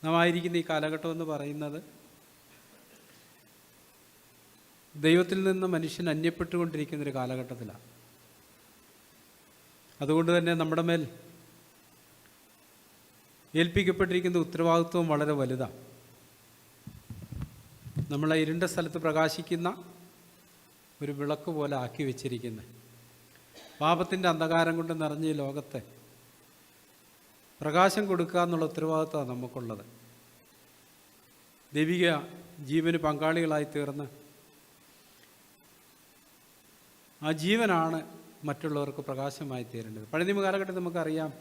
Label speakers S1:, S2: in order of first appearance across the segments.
S1: നാം ആയിരിക്കുന്ന ഈ കാലഘട്ടം എന്ന് പറയുന്നത് ദൈവത്തിൽ നിന്ന് മനുഷ്യൻ അന്യപ്പെട്ടുകൊണ്ടിരിക്കുന്നൊരു കാലഘട്ടത്തിലാണ്. അതുകൊണ്ട് തന്നെ നമ്മുടെ മേൽ ഏൽപ്പിക്കപ്പെട്ടിരിക്കുന്ന ഉത്തരവാദിത്വം വളരെ വലുതാണ്. നമ്മളെ ഇരുണ്ട സ്ഥലത്ത് പ്രകാശിക്കുന്ന ഒരു വിളക്ക് പോലെ ആക്കി വെച്ചിരിക്കുന്നത് പാപത്തിൻ്റെ അന്ധകാരം കൊണ്ട് നിറഞ്ഞ ഈ ലോകത്തെ പ്രകാശം കൊടുക്കുക എന്നുള്ള ഉത്തരവാദിത്വമാണ് നമുക്കുള്ളത്. ദൈവിക ജീവന് പങ്കാളികളായി തീർന്ന് ആ ജീവനാണ് മറ്റുള്ളവർക്ക് പ്രകാശമായി തീരേണ്ടത്. പഴയ നിയമ കാലഘട്ടത്തിൽ നമുക്കറിയാം,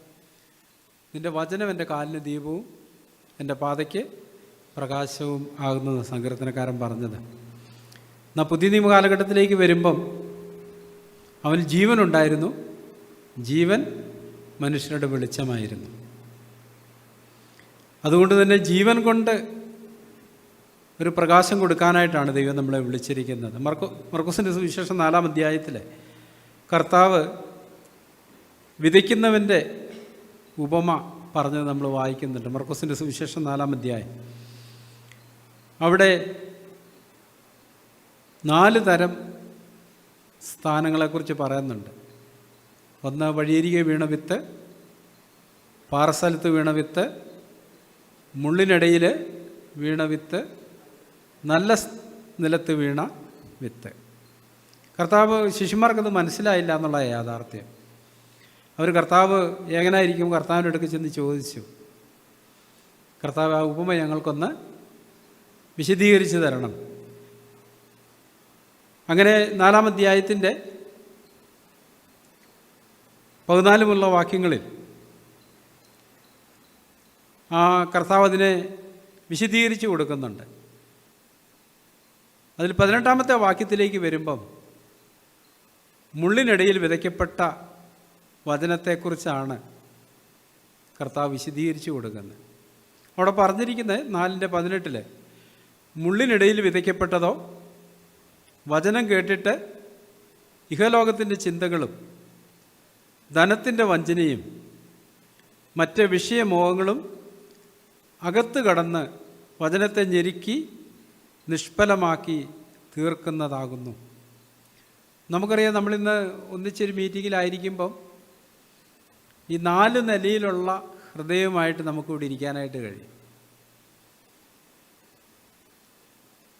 S1: നിൻ്റെ വചനം എൻ്റെ കാലിന് ദീപവും എൻ്റെ പാതയ്ക്ക് പ്രകാശവും ആകുന്ന സങ്കീർത്തനക്കാരൻ പറഞ്ഞത്. എന്നാൽ പുതിയ നിയമ കാലഘട്ടത്തിലേക്ക് വരുമ്പം അവന് ജീവനുണ്ടായിരുന്നു, ജീവൻ മനുഷ്യരുടെ വെളിച്ചമായിരുന്നു. അതുകൊണ്ട് തന്നെ ജീവൻ കൊണ്ട് ഒരു പ്രകാശം കൊടുക്കാനായിട്ടാണ് ദൈവം നമ്മളെ വിളിച്ചിരിക്കുന്നത്. മർക്കോസിൻ്റെ സുവിശേഷം 4-ാം അധ്യായത്തിൽ കർത്താവ് വിതയ്ക്കുന്നവൻ്റെ ഉപമ പറഞ്ഞത് നമ്മൾ വായിക്കുന്നുണ്ട്. മർക്കോസിൻ്റെ സുവിശേഷം 4-ാം അധ്യായം. അവിടെ 4 തരം സ്ഥാനങ്ങളെക്കുറിച്ച് പറയുന്നുണ്ട്. ഒന്ന്, വഴിയരികെ വീണ വിത്ത്, പാറസ്ഥലത്ത് വീണ വിത്ത്, മുള്ളിനിടയിൽ വീണ വിത്ത്, നല്ല നിലത്ത് വീണ വിത്ത്. കർത്താവ് ശിശുമാർക്കത് മനസ്സിലായില്ല എന്നുള്ള യാഥാർത്ഥ്യം. അവർ കർത്താവ് ഏകനായിരിക്കും കർത്താവിൻ്റെ അടുക്ക് ചെന്ന് ചോദിച്ചു, കർത്താവ് ആ ഉപമ ഞങ്ങൾക്കൊന്ന് വിശദീകരിച്ച് തരണം. അങ്ങനെ 4-ാം അധ്യായത്തിൻ്റെ 14 വാക്യങ്ങളിൽ ആ കർത്താവ് അതിനെ വിശദീകരിച്ച് കൊടുക്കുന്നുണ്ട്. അതിൽ 18-ാമത്തെ വാക്യത്തിലേക്ക് വരുമ്പം മുള്ളിനിടയിൽ വിതയ്ക്കപ്പെട്ട വചനത്തെക്കുറിച്ചാണ് കർത്താവ് വിശദീകരിച്ച് കൊടുക്കുന്നത്. അവിടെ പറഞ്ഞിരിക്കുന്നത് 4:18 മുള്ളിനിടയിൽ വിതയ്ക്കപ്പെട്ടതോ വചനം കേട്ടിട്ട് ഇഹലോകത്തിൻ്റെ ചിന്തകളും ധനത്തിൻ്റെ വഞ്ചനയും മറ്റ് വിഷയമോഹങ്ങളും അകത്ത് കടന്ന് വചനത്തെ ഞെരുക്കി നിഷ്ഫലമാക്കി തീർക്കുന്നതാകുന്നു. നമുക്കറിയാം, നമ്മളിന്ന് ഒന്നിച്ചൊരു മീറ്റിങ്ങിലായിരിക്കുമ്പം ഈ 4 നിലയിലുള്ള ഹൃദയവുമായിട്ട് നമുക്കിവിടെ ഇരിക്കാനായിട്ട് കഴിയും.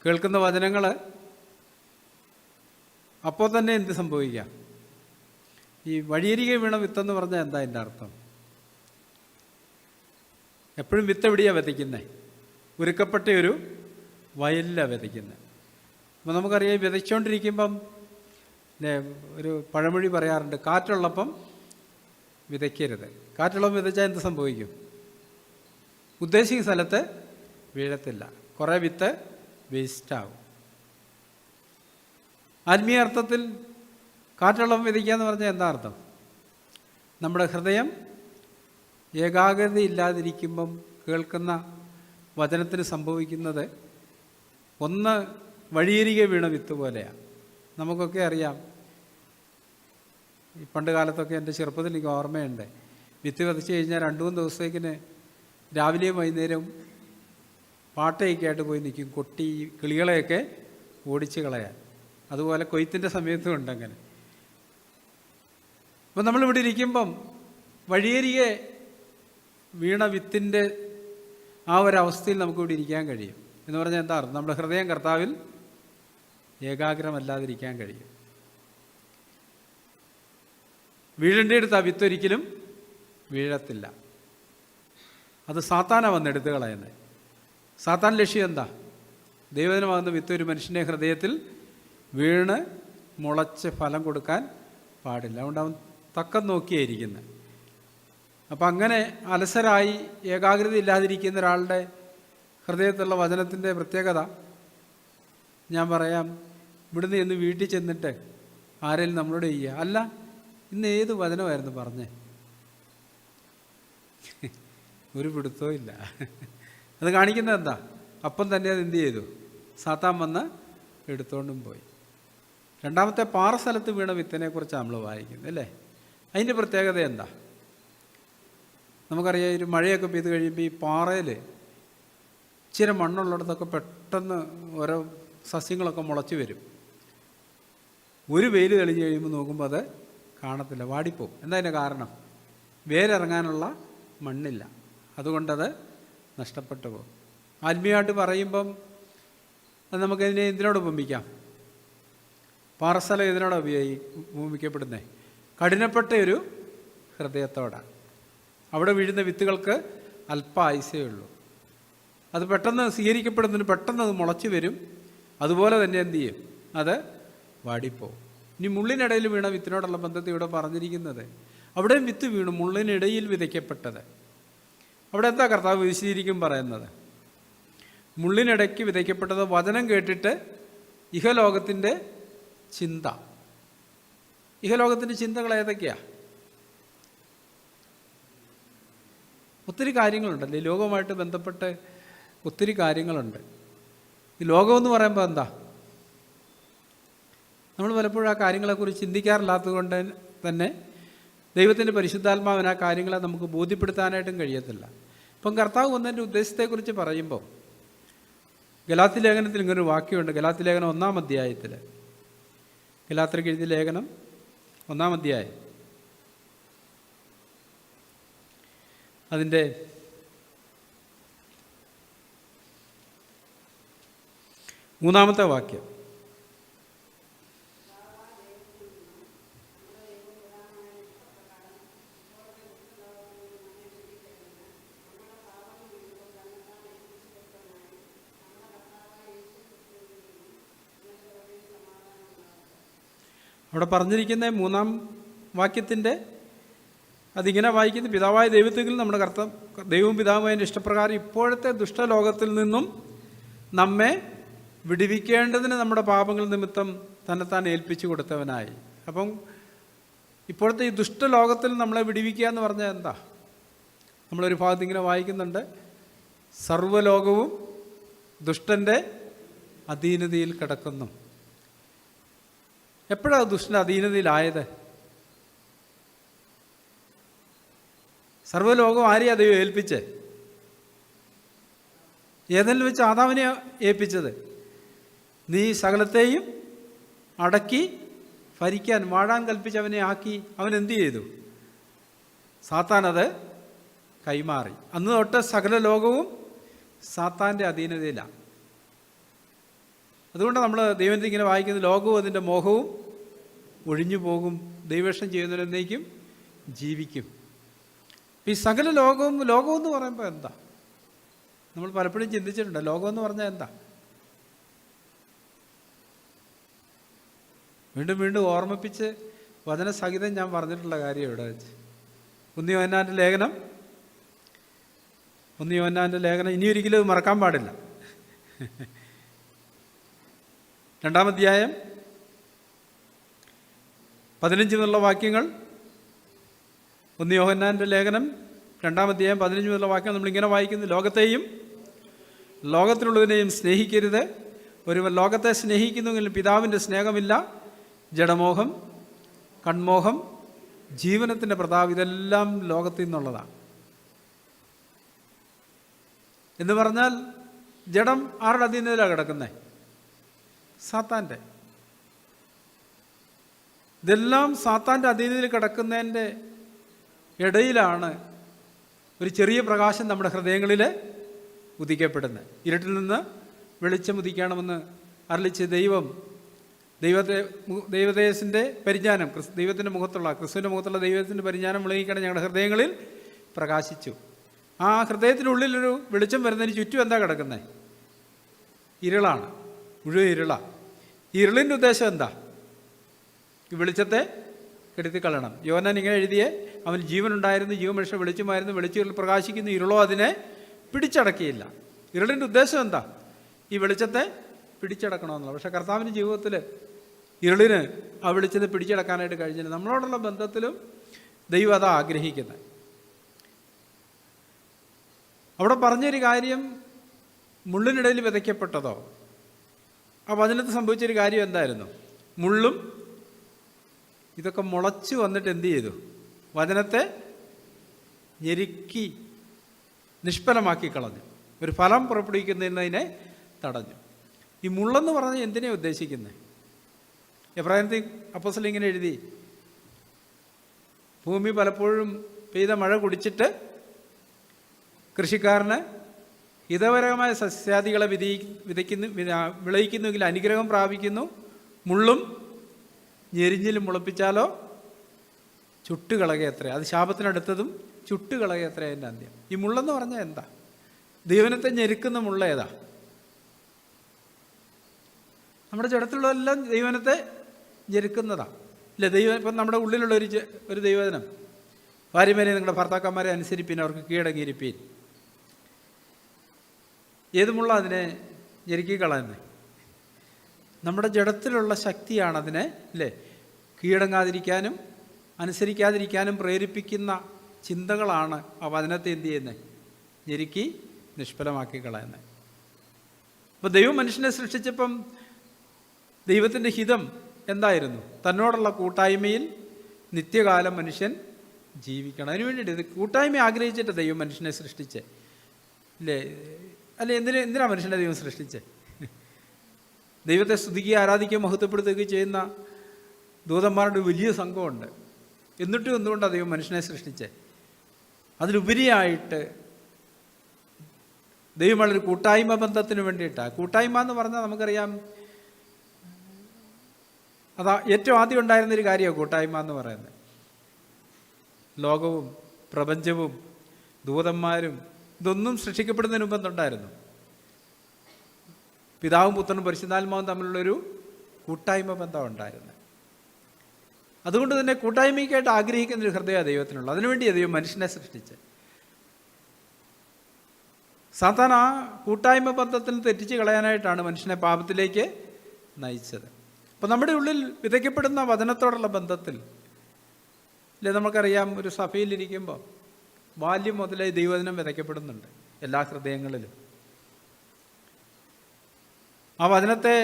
S1: കേൾക്കുന്ന വചനങ്ങൾ അപ്പോൾ തന്നെ എന്ത് സംഭവിക്കാം? ഈ വഴിയരികെ വീണ വിത്തെന്ന് പറഞ്ഞാൽ എന്താ എൻ്റെ അർത്ഥം? എപ്പോഴും വിത്ത് എവിടെയാണ് വിതയ്ക്കുന്നത്? ഒരുക്കപ്പെട്ട ഒരു വയലിലാണ് വിതയ്ക്കുന്നത്. അപ്പോൾ നമുക്കറിയാം, വിതച്ചുകൊണ്ടിരിക്കുമ്പം ഒരു പഴമൊഴി പറയാറുണ്ട്, കാറ്റുള്ളപ്പം വിതയ്ക്കരുത്. കാറ്റുള്ളപ്പം വിതച്ചാൽ എന്ത് സംഭവിക്കും? ഉദ്ദേശിക്കുന്ന സ്ഥലത്ത് വീഴത്തില്ല, കുറേ വിത്ത് വേസ്റ്റാവും. ആത്മീയ അർത്ഥത്തിൽ കാറ്റുള്ളപ്പം വിതയ്ക്കുക എന്ന് പറഞ്ഞാൽ എന്താ അർത്ഥം? നമ്മുടെ ഹൃദയം ഏകാഗ്രതയില്ലാതിരിക്കുമ്പം കേൾക്കുന്ന വചനത്തിന് സംഭവിക്കുന്നത് ഒന്ന് വഴിയരികെ വീണ വിത്ത് പോലെയാണ്. നമുക്കൊക്കെ അറിയാം, ഈ പണ്ട് കാലത്തൊക്കെ എൻ്റെ ചെറുപ്പത്തിൽ എനിക്ക് ഓർമ്മയുണ്ട്, വിത്ത് വിതച്ച് കഴിഞ്ഞാൽ 2-3 ദിവസത്തേക്കിന് രാവിലെയും വൈകുന്നേരവും പാട്ടയൊക്കെ ആയിട്ട് പോയി നിൽക്കും, കൊട്ടി കിളികളെയൊക്കെ ഓടിച്ച് കളയാൻ. അതുപോലെ കൊയ്ത്തിൻ്റെ സമയത്തും ഉണ്ടങ്ങനെ. അപ്പം നമ്മളിവിടെ ഇരിക്കുമ്പം വഴിയരികെ വീണ വിത്തിൻ്റെ ആ ഒരവസ്ഥയിൽ നമുക്കിവിടെ ഇരിക്കാൻ കഴിയും. എന്ന് പറഞ്ഞാൽ എന്താ അർത്ഥം? നമ്മുടെ ഹൃദയം കർത്താവിൽ ഏകാഗ്രമല്ലാതിരിക്കാൻ കഴിയും. വീഴേണ്ടിയെടുത്ത് ആ വിത്തൊരിക്കലും വീഴത്തില്ല. അത് സാത്താനാണ് വന്നെടുത്ത് കളയുന്നത്. സാത്താൻ ലക്ഷ്യം എന്താ? ദൈവജനമാകുന്ന വിത്ത് ഒരു മനുഷ്യൻ്റെ ഹൃദയത്തിൽ വീണ് മുളച്ച് ഫലം കൊടുക്കാൻ പാടില്ല. അതുകൊണ്ട് അവൻ തക്കം നോക്കിയായിരിക്കുന്നത്. അപ്പം അങ്ങനെ അലസരായി ഏകാഗ്രത ഇല്ലാതിരിക്കുന്ന ഒരാളുടെ ഹൃദയത്തിലുള്ള വചനത്തിൻ്റെ പ്രത്യേകത ഞാൻ പറയാം. ഇവിടുന്ന് ചെന്ന് വീട്ടിൽ ചെന്നിട്ട് ആരെങ്കിലും നമ്മളോട് ചെയ്യുക, അല്ല ഇന്ന് ഏത് വചനമായിരുന്നു പറഞ്ഞേ? ഒരു പിടുത്തവും ഇല്ല. അത് കാണിക്കുന്നത് എന്താ? അപ്പം തന്നെ അത് എന്ത് ചെയ്തു? സാത്താൻ വന്ന് എടുത്തോണ്ടും പോയി. 2-ാമത്തെ പാറസ്ഥലത്ത് വീണ വിത്തിനെക്കുറിച്ചാണ് നമ്മൾ വായിക്കുന്നത്, അല്ലേ? അതിൻ്റെ പ്രത്യേകത എന്താ? നമുക്കറിയാം, ഒരു മഴയൊക്കെ പെയ്ത് കഴിയുമ്പോൾ ഈ പാറയിൽ ഇച്ചിരി മണ്ണുള്ളിടത്തൊക്കെ പെട്ടെന്ന് ഓരോ സസ്യങ്ങളൊക്കെ മുളച്ച് വരും. ഒരു വെയിൽ തെളിഞ്ഞ് കഴിയുമ്പോൾ നോക്കുമ്പോൾ അത് കാണത്തില്ല, വാടിപ്പോവും. എന്താ അതിൻ്റെ കാരണം? വേരിറങ്ങാനുള്ള മണ്ണില്ല, അതുകൊണ്ടത് നഷ്ടപ്പെട്ടു പോകും. ആത്മീയമായിട്ട് പറയുമ്പം അത് നമുക്കതിനെ എന്തിനോട് ഉപമിക്കാം? പാറസ്ഥലം ഇതിനോട് ഉപമിക്കപ്പെടുന്നത് കഠിനപ്പെട്ട ഒരു ഹൃദയത്തോടാണ്. അവിടെ വീഴുന്ന വിത്തുകൾക്ക് അല്പ ആയുസേ ഉള്ളൂ. അത് പെട്ടെന്ന് സ്വീകരിക്കപ്പെടുന്നതിന് പെട്ടെന്ന് അത് മുളച്ചു വരും. അതുപോലെ തന്നെ എന്തു ചെയ്യും? അത് വാടിപ്പോവും. ഇനി മുള്ളിനിടയിൽ വീണ വിത്തിനോടുള്ള ബന്ധത്തെ ഇവിടെ പറഞ്ഞിരിക്കുന്നത്, അവിടെയും വിത്ത് വീണു, മുള്ളിനിടയിൽ വിതയ്ക്കപ്പെട്ടത്. അവിടെ എന്താ കർത്താവ് വിശദീകരിക്കും പറയുന്നത്? മുള്ളിനിടയ്ക്ക് വിതയ്ക്കപ്പെട്ടത് വചനം കേട്ടിട്ട് ഇഹലോകത്തിൻ്റെ ചിന്ത. ഇഹലോകത്തിൻ്റെ ചിന്തകൾ ഏതൊക്കെയാണ്? ഒത്തിരി കാര്യങ്ങളുണ്ടല്ലേ, ലോകവുമായിട്ട് ബന്ധപ്പെട്ട് ഒത്തിരി കാര്യങ്ങളുണ്ട്. ഈ ലോകമെന്ന് പറയുമ്പോൾ എന്താ? നമ്മൾ പലപ്പോഴും ആ കാര്യങ്ങളെക്കുറിച്ച് ചിന്തിക്കാറില്ലാത്തത് കൊണ്ട് തന്നെ ദൈവത്തിൻ്റെ പരിശുദ്ധാത്മാവിന് ആ കാര്യങ്ങളെ നമുക്ക് ബോധ്യപ്പെടുത്താനായിട്ടും കഴിയത്തില്ല. ഇപ്പം കർത്താവ് വന്നതിൻ്റെ ഉദ്ദേശത്തെക്കുറിച്ച് പറയുമ്പോൾ ഗലാത്യ ലേഖനത്തിൽ ഇങ്ങനൊരു വാക്യമുണ്ട്. ഗലാത്യ ലേഖനം 1-ാം അധ്യായത്തിൽ, ഗലാത്യർക്ക് എഴുതിയ ലേഖനം 1-ാം അധ്യായം, അതിൻ്റെ 3-ാമത്തെ വാക്യം. അവിടെ പറഞ്ഞിരിക്കുന്ന 3-ാം വാക്യത്തിൻ്റെ അതിങ്ങനെ വായിക്കുന്നത്, പിതാവായ ദൈവത്തിൽ നമ്മുടെ ദൈവവും പിതാവുമായ ഇഷ്ടപ്രകാരം ഇപ്പോഴത്തെ ദുഷ്ടലോകത്തിൽ നിന്നും നമ്മെ വിടുവിക്കേണ്ടതിന് നമ്മുടെ പാപങ്ങൾ നിമിത്തം തന്നെത്താൻ ഏൽപ്പിച്ചു കൊടുത്തവനായി. അപ്പം ഇപ്പോഴത്തെ ഈ ദുഷ്ടലോകത്തിൽ നമ്മളെ വിടുവിക്കുക എന്ന് പറഞ്ഞാൽ എന്താ? നമ്മളൊരു ഭാഗത്ത് ഇങ്ങനെ വായിക്കുന്നുണ്ട്, സർവ്വലോകവും ദുഷ്ടൻ്റെ അധീനതയിൽ കിടക്കുന്നു. എപ്പോഴാണ് ദുഷ്ടൻ്റെ അധീനതയിലായത്? സർവ്വലോകം ആരെയാ ദൈവം ഏൽപ്പിച്ചേ? ഏതെങ്കിലും വെച്ച് ആദാമിനെ ഏൽപ്പിച്ചത്. നീ സകലത്തെയും അടക്കി ഭരിക്കാൻ വാഴാൻ കൽപ്പിച്ചവനെ ആക്കി. അവൻ എന്തു ചെയ്തു? സാത്താൻ അത് കൈമാറി. അന്ന് തൊട്ട് സകല ലോകവും സാത്താൻ്റെ അധീനതയിലാണ്. അതുകൊണ്ട് നമ്മൾ ദൈവത്തെ ഇങ്ങനെ വായിക്കുന്നത്, ലോകവും അതിൻ്റെ മോഹവും ഒഴിഞ്ഞു പോകും, ദൈവേഷം ചെയ്യുന്നവരെന്നേക്കും ജീവിക്കും. ഈ സകല ലോകമെന്ന് പറയുമ്പോൾ എന്താ? നമ്മൾ പലപ്പോഴും ചിന്തിച്ചിട്ടുണ്ട്, ലോകമെന്ന് പറഞ്ഞാൽ എന്താ? വീണ്ടും വീണ്ടും ഓർമ്മിപ്പിച്ച് വചനസഹിതം ഞാൻ പറഞ്ഞിട്ടുള്ള കാര്യം ഇവിടെ വെച്ച് 1 യോഹന്നാൻ്റെ ലേഖനം ഇനിയൊരിക്കലും മറക്കാൻ പാടില്ല. 2-ാം അധ്യായം 15 മുതലുള്ള വാക്യങ്ങൾ. 1 യോഹന്നാൻ്റെ ലേഖനം 2-ാം അധ്യായം 15 മുതലുള്ള വാക്യം നമ്മളിങ്ങനെ വായിക്കുന്നു, ലോകത്തെയും ലോകത്തിലുള്ളതിനെയും സ്നേഹിക്കരുത്. ഒരുവൻ ലോകത്തെ സ്നേഹിക്കുന്നുവെങ്കിൽ പിതാവിൻ്റെ സ്നേഹമില്ല. ജഡമോഹം, കൺമോഹം, ജീവനത്തിൻ്റെ പ്രതാപം, ഇതെല്ലാം ലോകത്തിൽ നിന്നുള്ളതാണ്. എന്ന് പറഞ്ഞാൽ ജഡം ആരുടെ അധീനതയിലാണ് കിടക്കുന്നത്? സാത്താൻ്റെ. ഇതെല്ലാം സാത്താൻ്റെ അധീനതയിൽ കിടക്കുന്നതിൻ്റെ ഇടയിലാണ് ഒരു ചെറിയ പ്രകാശം നമ്മുടെ ഹൃദയങ്ങളിൽ ഉദിക്കപ്പെടുന്നത്. ഇരുട്ടിൽ നിന്ന് വെളിച്ചം ഉദിക്കണമെന്ന് അരുളിച്ച ദൈവദേശത്തിൻ്റെ പരിജ്ഞാനം, ദൈവത്തിൻ്റെ മുഖത്തുള്ള ക്രിസ്തുവിൻ്റെ മുഖത്തുള്ള ദൈവത്തിൻ്റെ പരിജ്ഞാനം വിളങ്ങിക്കണം ഞങ്ങളുടെ ഹൃദയങ്ങളിൽ പ്രകാശിച്ചു. ആ ഹൃദയത്തിനുള്ളിലൊരു വെളിച്ചം വരുന്നതിന് ചുറ്റും എന്താ കിടക്കുന്നത്? ഇരുളാണ്, മുഴുവൻ ഇരുളാണ്. ഈ ഇരുളിൻ്റെ ഉദ്ദേശം എന്താ? ഈ വെളിച്ചത്തെ കെടുത്തിക്കളയണം. യോഹന്നാൻ ഇങ്ങനെ എഴുതിയേ, അവൻ ജീവനുണ്ടായിരുന്നു, ജീവൻ മനുഷ്യ വെളിച്ചമായിരുന്നു, വെളിച്ചത്തിൽ പ്രകാശിക്കുന്ന ഇരുളോ അതിനെ പിടിച്ചടക്കിയില്ല. ഇരുളിൻ്റെ ഉദ്ദേശം എന്താ? ഈ വെളിച്ചത്തെ പിടിച്ചടക്കണമെന്നുള്ള. പക്ഷേ കർത്താവിൻ്റെ ജീവിതത്തിൽ ഇരുളിന് ആ വെളിച്ചത്തെ പിടിച്ചടക്കാനായിട്ട് കഴിഞ്ഞില്ല. നമ്മളോടുള്ള ബന്ധത്തിലും ദൈവം അതാ ആഗ്രഹിക്കുന്നത്. അവിടെ പറഞ്ഞൊരു കാര്യം, മുള്ളിനിടയിൽ വിതയ്ക്കപ്പെട്ടതോ, ആ വചനത്തിൽ സംഭവിച്ചൊരു കാര്യം എന്തായിരുന്നു? മുള്ളും ഇതൊക്കെ മുളച്ചു വന്നിട്ട് എന്തു ചെയ്തു? വചനത്തെ ഞെരുക്കി നിഷ്ഫലമാക്കി കളഞ്ഞു. ഒരു ഫലം പുറപ്പെടുവിക്കുന്നതിനെ തടഞ്ഞു. ഈ മുള്ളെന്ന് പറഞ്ഞാൽ എന്തിനാണ് ഉദ്ദേശിക്കുന്നത്? എബ്രായത്തിൽ അപ്പോസ്തലൻ ഇങ്ങനെ എഴുതി, ഭൂമി പലപ്പോഴും പെയ്ത മഴ കുടിച്ചിട്ട് കൃഷിക്കാരന് ഹിതപരമായ സസ്യാദികളെ വിളയിക്കുന്നുവെങ്കിൽ അനുഗ്രഹം പ്രാപിക്കുന്നു. മുള്ളും ഞെരിഞ്ഞിലും മുളപ്പിച്ചാലോ ചുട്ടുകളകയത്ര. അത് ശാപത്തിനടുത്തതും ചുട്ടുകളകയത്ര അതിൻ്റെ അന്ത്യം. ഈ മുള്ളെന്ന് പറഞ്ഞാൽ എന്താ? ദൈവനത്തെ ഞെരുക്കുന്ന മുള്ള ഏതാ? നമ്മുടെ ജഡത്തിലുള്ളതെല്ലാം ദൈവനത്തെ ഞെരുക്കുന്നതാണ്. ഇല്ല, ഇപ്പം നമ്മുടെ ഉള്ളിലുള്ള ഒരു ദൈവവചനം, ഭാര്യമാരെ നിങ്ങളുടെ ഭർത്താക്കന്മാരെ അനുസരിപ്പീൻ, അവർക്ക് കീഴടങ്ങിയിരിപ്പീൻ. ഏത് മുള്ള അതിനെ ഞെരുക്കിക്കളയുന്നത്? നമ്മുടെ ജഡത്തിലുള്ള ശക്തിയാണ് അതിനെ, അല്ലേ, കീഴടങ്ങാതിരിക്കാനും അനുസരിക്കാതിരിക്കാനും പ്രേരിപ്പിക്കുന്ന ചിന്തകളാണ് ആ വചനത്തെ എന്ത് ചെയ്യുന്നത്? ഞെരുക്കി നിഷ്ഫലമാക്കി കളയുന്നത്. അപ്പോൾ ദൈവം മനുഷ്യനെ സൃഷ്ടിച്ചപ്പം ദൈവത്തിൻ്റെ ഹിതം എന്തായിരുന്നു? തന്നോടുള്ള കൂട്ടായ്മയിൽ നിത്യകാലം മനുഷ്യൻ ജീവിക്കണം. അതിനു വേണ്ടിയിട്ട് കൂട്ടായ്മ ആഗ്രഹിച്ചിട്ട് ദൈവം മനുഷ്യനെ സൃഷ്ടിച്ചേ, ഇല്ലേ? അല്ലെ, എന്തിനാ മനുഷ്യനെ ദൈവം സൃഷ്ടിച്ചേ? ദൈവത്തെ സ്തുതിക്കുകയും ആരാധിക്കുകയും മഹത്വപ്പെടുത്തുകയും ചെയ്യുന്ന ദൂതന്മാരുടെ വലിയ സംഘമുണ്ട്. എന്നിട്ടും എന്തുകൊണ്ടാണ് ദൈവം മനുഷ്യനെ സൃഷ്ടിച്ചേ? അതിലുപരിയായിട്ട് ദൈവം വളരെ കൂട്ടായ്മ ബന്ധത്തിന് വേണ്ടിയിട്ടാണ്. കൂട്ടായ്മ എന്ന് പറഞ്ഞാൽ നമുക്കറിയാം, അതാ ഏറ്റവും ആദ്യം ഉണ്ടായിരുന്നൊരു കാര്യമാണ് കൂട്ടായ്മ എന്ന് പറയുന്നത്. ലോകവും പ്രപഞ്ചവും ദൂതന്മാരും ഇതൊന്നും സൃഷ്ടിക്കപ്പെടുന്നതിന് മുമ്പ് എന്തുണ്ടായിരുന്നു? പിതാവും പുത്രനും പരിശുദ്ധാത്മാവും തമ്മിലുള്ളൊരു കൂട്ടായ്മ ബന്ധം ഉണ്ടായിരുന്നു. അതുകൊണ്ട് തന്നെ കൂട്ടായ്മയ്ക്കായിട്ട് ആഗ്രഹിക്കുന്നൊരു ഹൃദയമാണ് ദൈവത്തിനുള്ളത്. അതിനുവേണ്ടിയാണ് ദൈവം മനുഷ്യനെ സൃഷ്ടിച്ചത്. സാധാരണ ആ കൂട്ടായ്മ ബന്ധത്തിൽ തെറ്റിച്ച് കളയാനായിട്ടാണ് മനുഷ്യനെ പാപത്തിലേക്ക് നയിച്ചത്. അപ്പം നമ്മുടെ ഉള്ളിൽ വിതയ്ക്കപ്പെടുന്ന വചനത്തോടുള്ള ബന്ധത്തിൽ, അല്ലേ, നമുക്കറിയാം, ഒരു സഭയിലിരിക്കുമ്പോൾ ബാല്യം മുതലേ ദൈവവചനം വിതയ്ക്കപ്പെടുന്നുണ്ട് എല്ലാ ഹൃദയങ്ങളിലും. ആ വചനത്തെ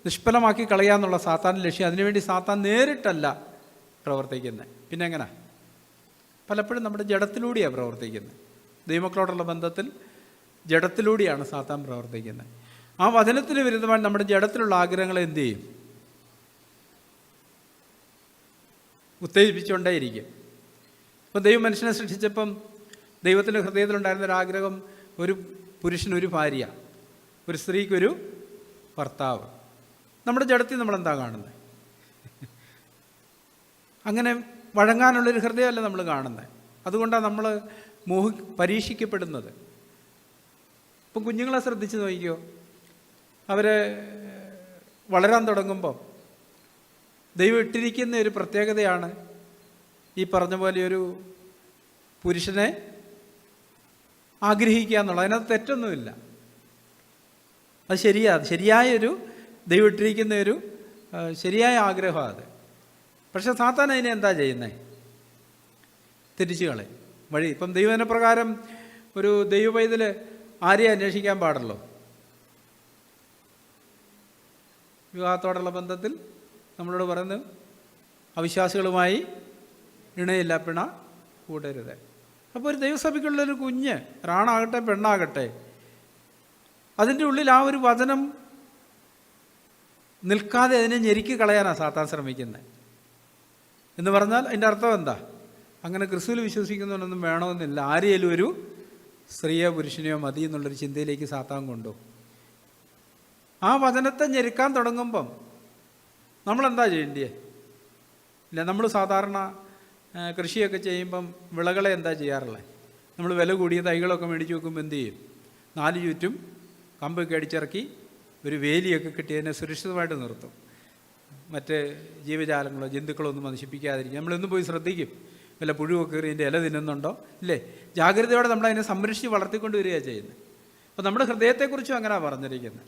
S1: നിഷ്ഫലമാക്കി കളയാന്നുള്ള സാത്താൻ്റെ ലക്ഷ്യം. അതിനുവേണ്ടി സാത്താൻ നേരിട്ടല്ല പ്രവർത്തിക്കുന്നത്. പിന്നെ എങ്ങനെ? പലപ്പോഴും നമ്മുടെ ജഡത്തിലൂടെയാണ് പ്രവർത്തിക്കുന്നത്. ദൈവമക്കളോടുള്ള ബന്ധത്തിൽ ജഡത്തിലൂടെയാണ് സാത്താൻ പ്രവർത്തിക്കുന്നത്. ആ വചനത്തിന് വിരുദ്ധമായി നമ്മുടെ ജഡത്തിലുള്ള ആഗ്രഹങ്ങളെ എന്തു ചെയ്യും? ഉത്തേജിപ്പിച്ചുകൊണ്ടേയിരിക്കും. ഇപ്പം ദൈവം മനുഷ്യനെ സൃഷ്ടിച്ചപ്പം ദൈവത്തിൻ്റെ ഹൃദയത്തിലുണ്ടായിരുന്നൊരാഗ്രഹം, ഒരു പുരുഷനൊരു ഭാര്യ, ഒരു സ്ത്രീക്കൊരു ഭർത്താവ്. നമ്മുടെ ജഡത്തിൽ നമ്മളെന്താ കാണുന്നത്? അങ്ങനെ വഴങ്ങാനുള്ളൊരു ഹൃദയമല്ല നമ്മൾ കാണുന്നത്. അതുകൊണ്ടാണ് നമ്മൾ പരീക്ഷിക്കപ്പെടുന്നത്. ഇപ്പം കുഞ്ഞുങ്ങളെ ശ്രദ്ധിച്ച് നോക്കിക്കോ. അവർ വളരാൻ തുടങ്ങുമ്പം ദൈവം ഇട്ടിരിക്കുന്ന ഒരു പ്രത്യേകതയാണ് ഈ പറഞ്ഞ പോലെ ഒരു പുരുഷനെ ആഗ്രഹിക്കുക എന്നുള്ളത്. അതിനകത്ത് തെറ്റൊന്നുമില്ല, അത് ശരിയായൊരു ദൈവം ഇട്ടിരിക്കുന്ന ഒരു ശരിയായ ആഗ്രഹമാണ് അത്. പക്ഷെ സാത്താൻ അതിനെ എന്താ ചെയ്യുന്നത്? തെറ്റിച്ച് കളയും വഴി. ഇപ്പം ദൈവവചനപ്രകാരം ഒരു ദൈവ പൈതൽ ആരെയും അന്വേഷിക്കാൻ പാടുള്ളൂ? വിവാഹത്തോടുള്ള ബന്ധത്തിൽ നമ്മളോട് പറയുന്നത്, അവിശ്വാസികളുമായി ഇണയില്ല, പിണ കൂടരുത്. അപ്പോൾ ഒരു ദൈവസഭയ്ക്കുള്ളൊരു കുഞ്ഞ്, ഒരാണാകട്ടെ പെണ്ണാകട്ടെ, അതിൻ്റെ ഉള്ളിൽ ആ ഒരു വചനം നിൽക്കാതെ അതിനെ ഞെരുക്കി കളയാനാണ് സാത്താൻ ശ്രമിക്കുന്നത്. എന്ന് പറഞ്ഞാൽ അതിൻ്റെ അർത്ഥം എന്താ? അങ്ങനെ ക്രിസ്തുവിൽ വിശ്വസിക്കുന്നവനൊന്നും വേണമെന്നില്ല, ആരെയും ഒരു സ്ത്രീയോ പുരുഷനെയോ മതി എന്നുള്ളൊരു ചിന്തയിലേക്ക് സാത്താൻ കൊണ്ടുപോകും. ആ വചനത്തെ ഞെരുക്കാൻ തുടങ്ങുമ്പം നമ്മളെന്താ ചെയ്യേണ്ടേ? ഇല്ല, നമ്മൾ സാധാരണ കൃഷിയൊക്കെ ചെയ്യുമ്പം വിളകളെ എന്താ ചെയ്യാറുള്ളത്? നമ്മൾ വില കൂടിയ തൈകളൊക്കെ മേടിച്ച് വെക്കുമ്പോൾ എന്ത് ചെയ്യും? 4 ചുറ്റും കമ്പൊക്കെ അടിച്ചിറക്കി ഒരു വേലിയൊക്കെ കിട്ടിയതിനെ സുരക്ഷിതമായിട്ട് നിർത്തും. മറ്റ് ജീവജാലങ്ങളോ ജന്തുക്കളോ ഒന്നും നശിപ്പിക്കാതിരിക്കും. നമ്മളൊന്നും പോയി ശ്രദ്ധിക്കും, വല്ല പുഴുവൊക്കെ കയറി അതിൻ്റെ ഇല തിന്നുന്നുണ്ടോ, ഇല്ലേ? ജാഗ്രതയോടെ നമ്മളതിനെ സംരക്ഷിച്ച് വളർത്തിക്കൊണ്ട് വരികയാണ് ചെയ്യുന്നത്. അപ്പോൾ നമ്മുടെ ഹൃദയത്തെക്കുറിച്ചും അങ്ങനെയാണ് പറഞ്ഞിരിക്കുന്നത്.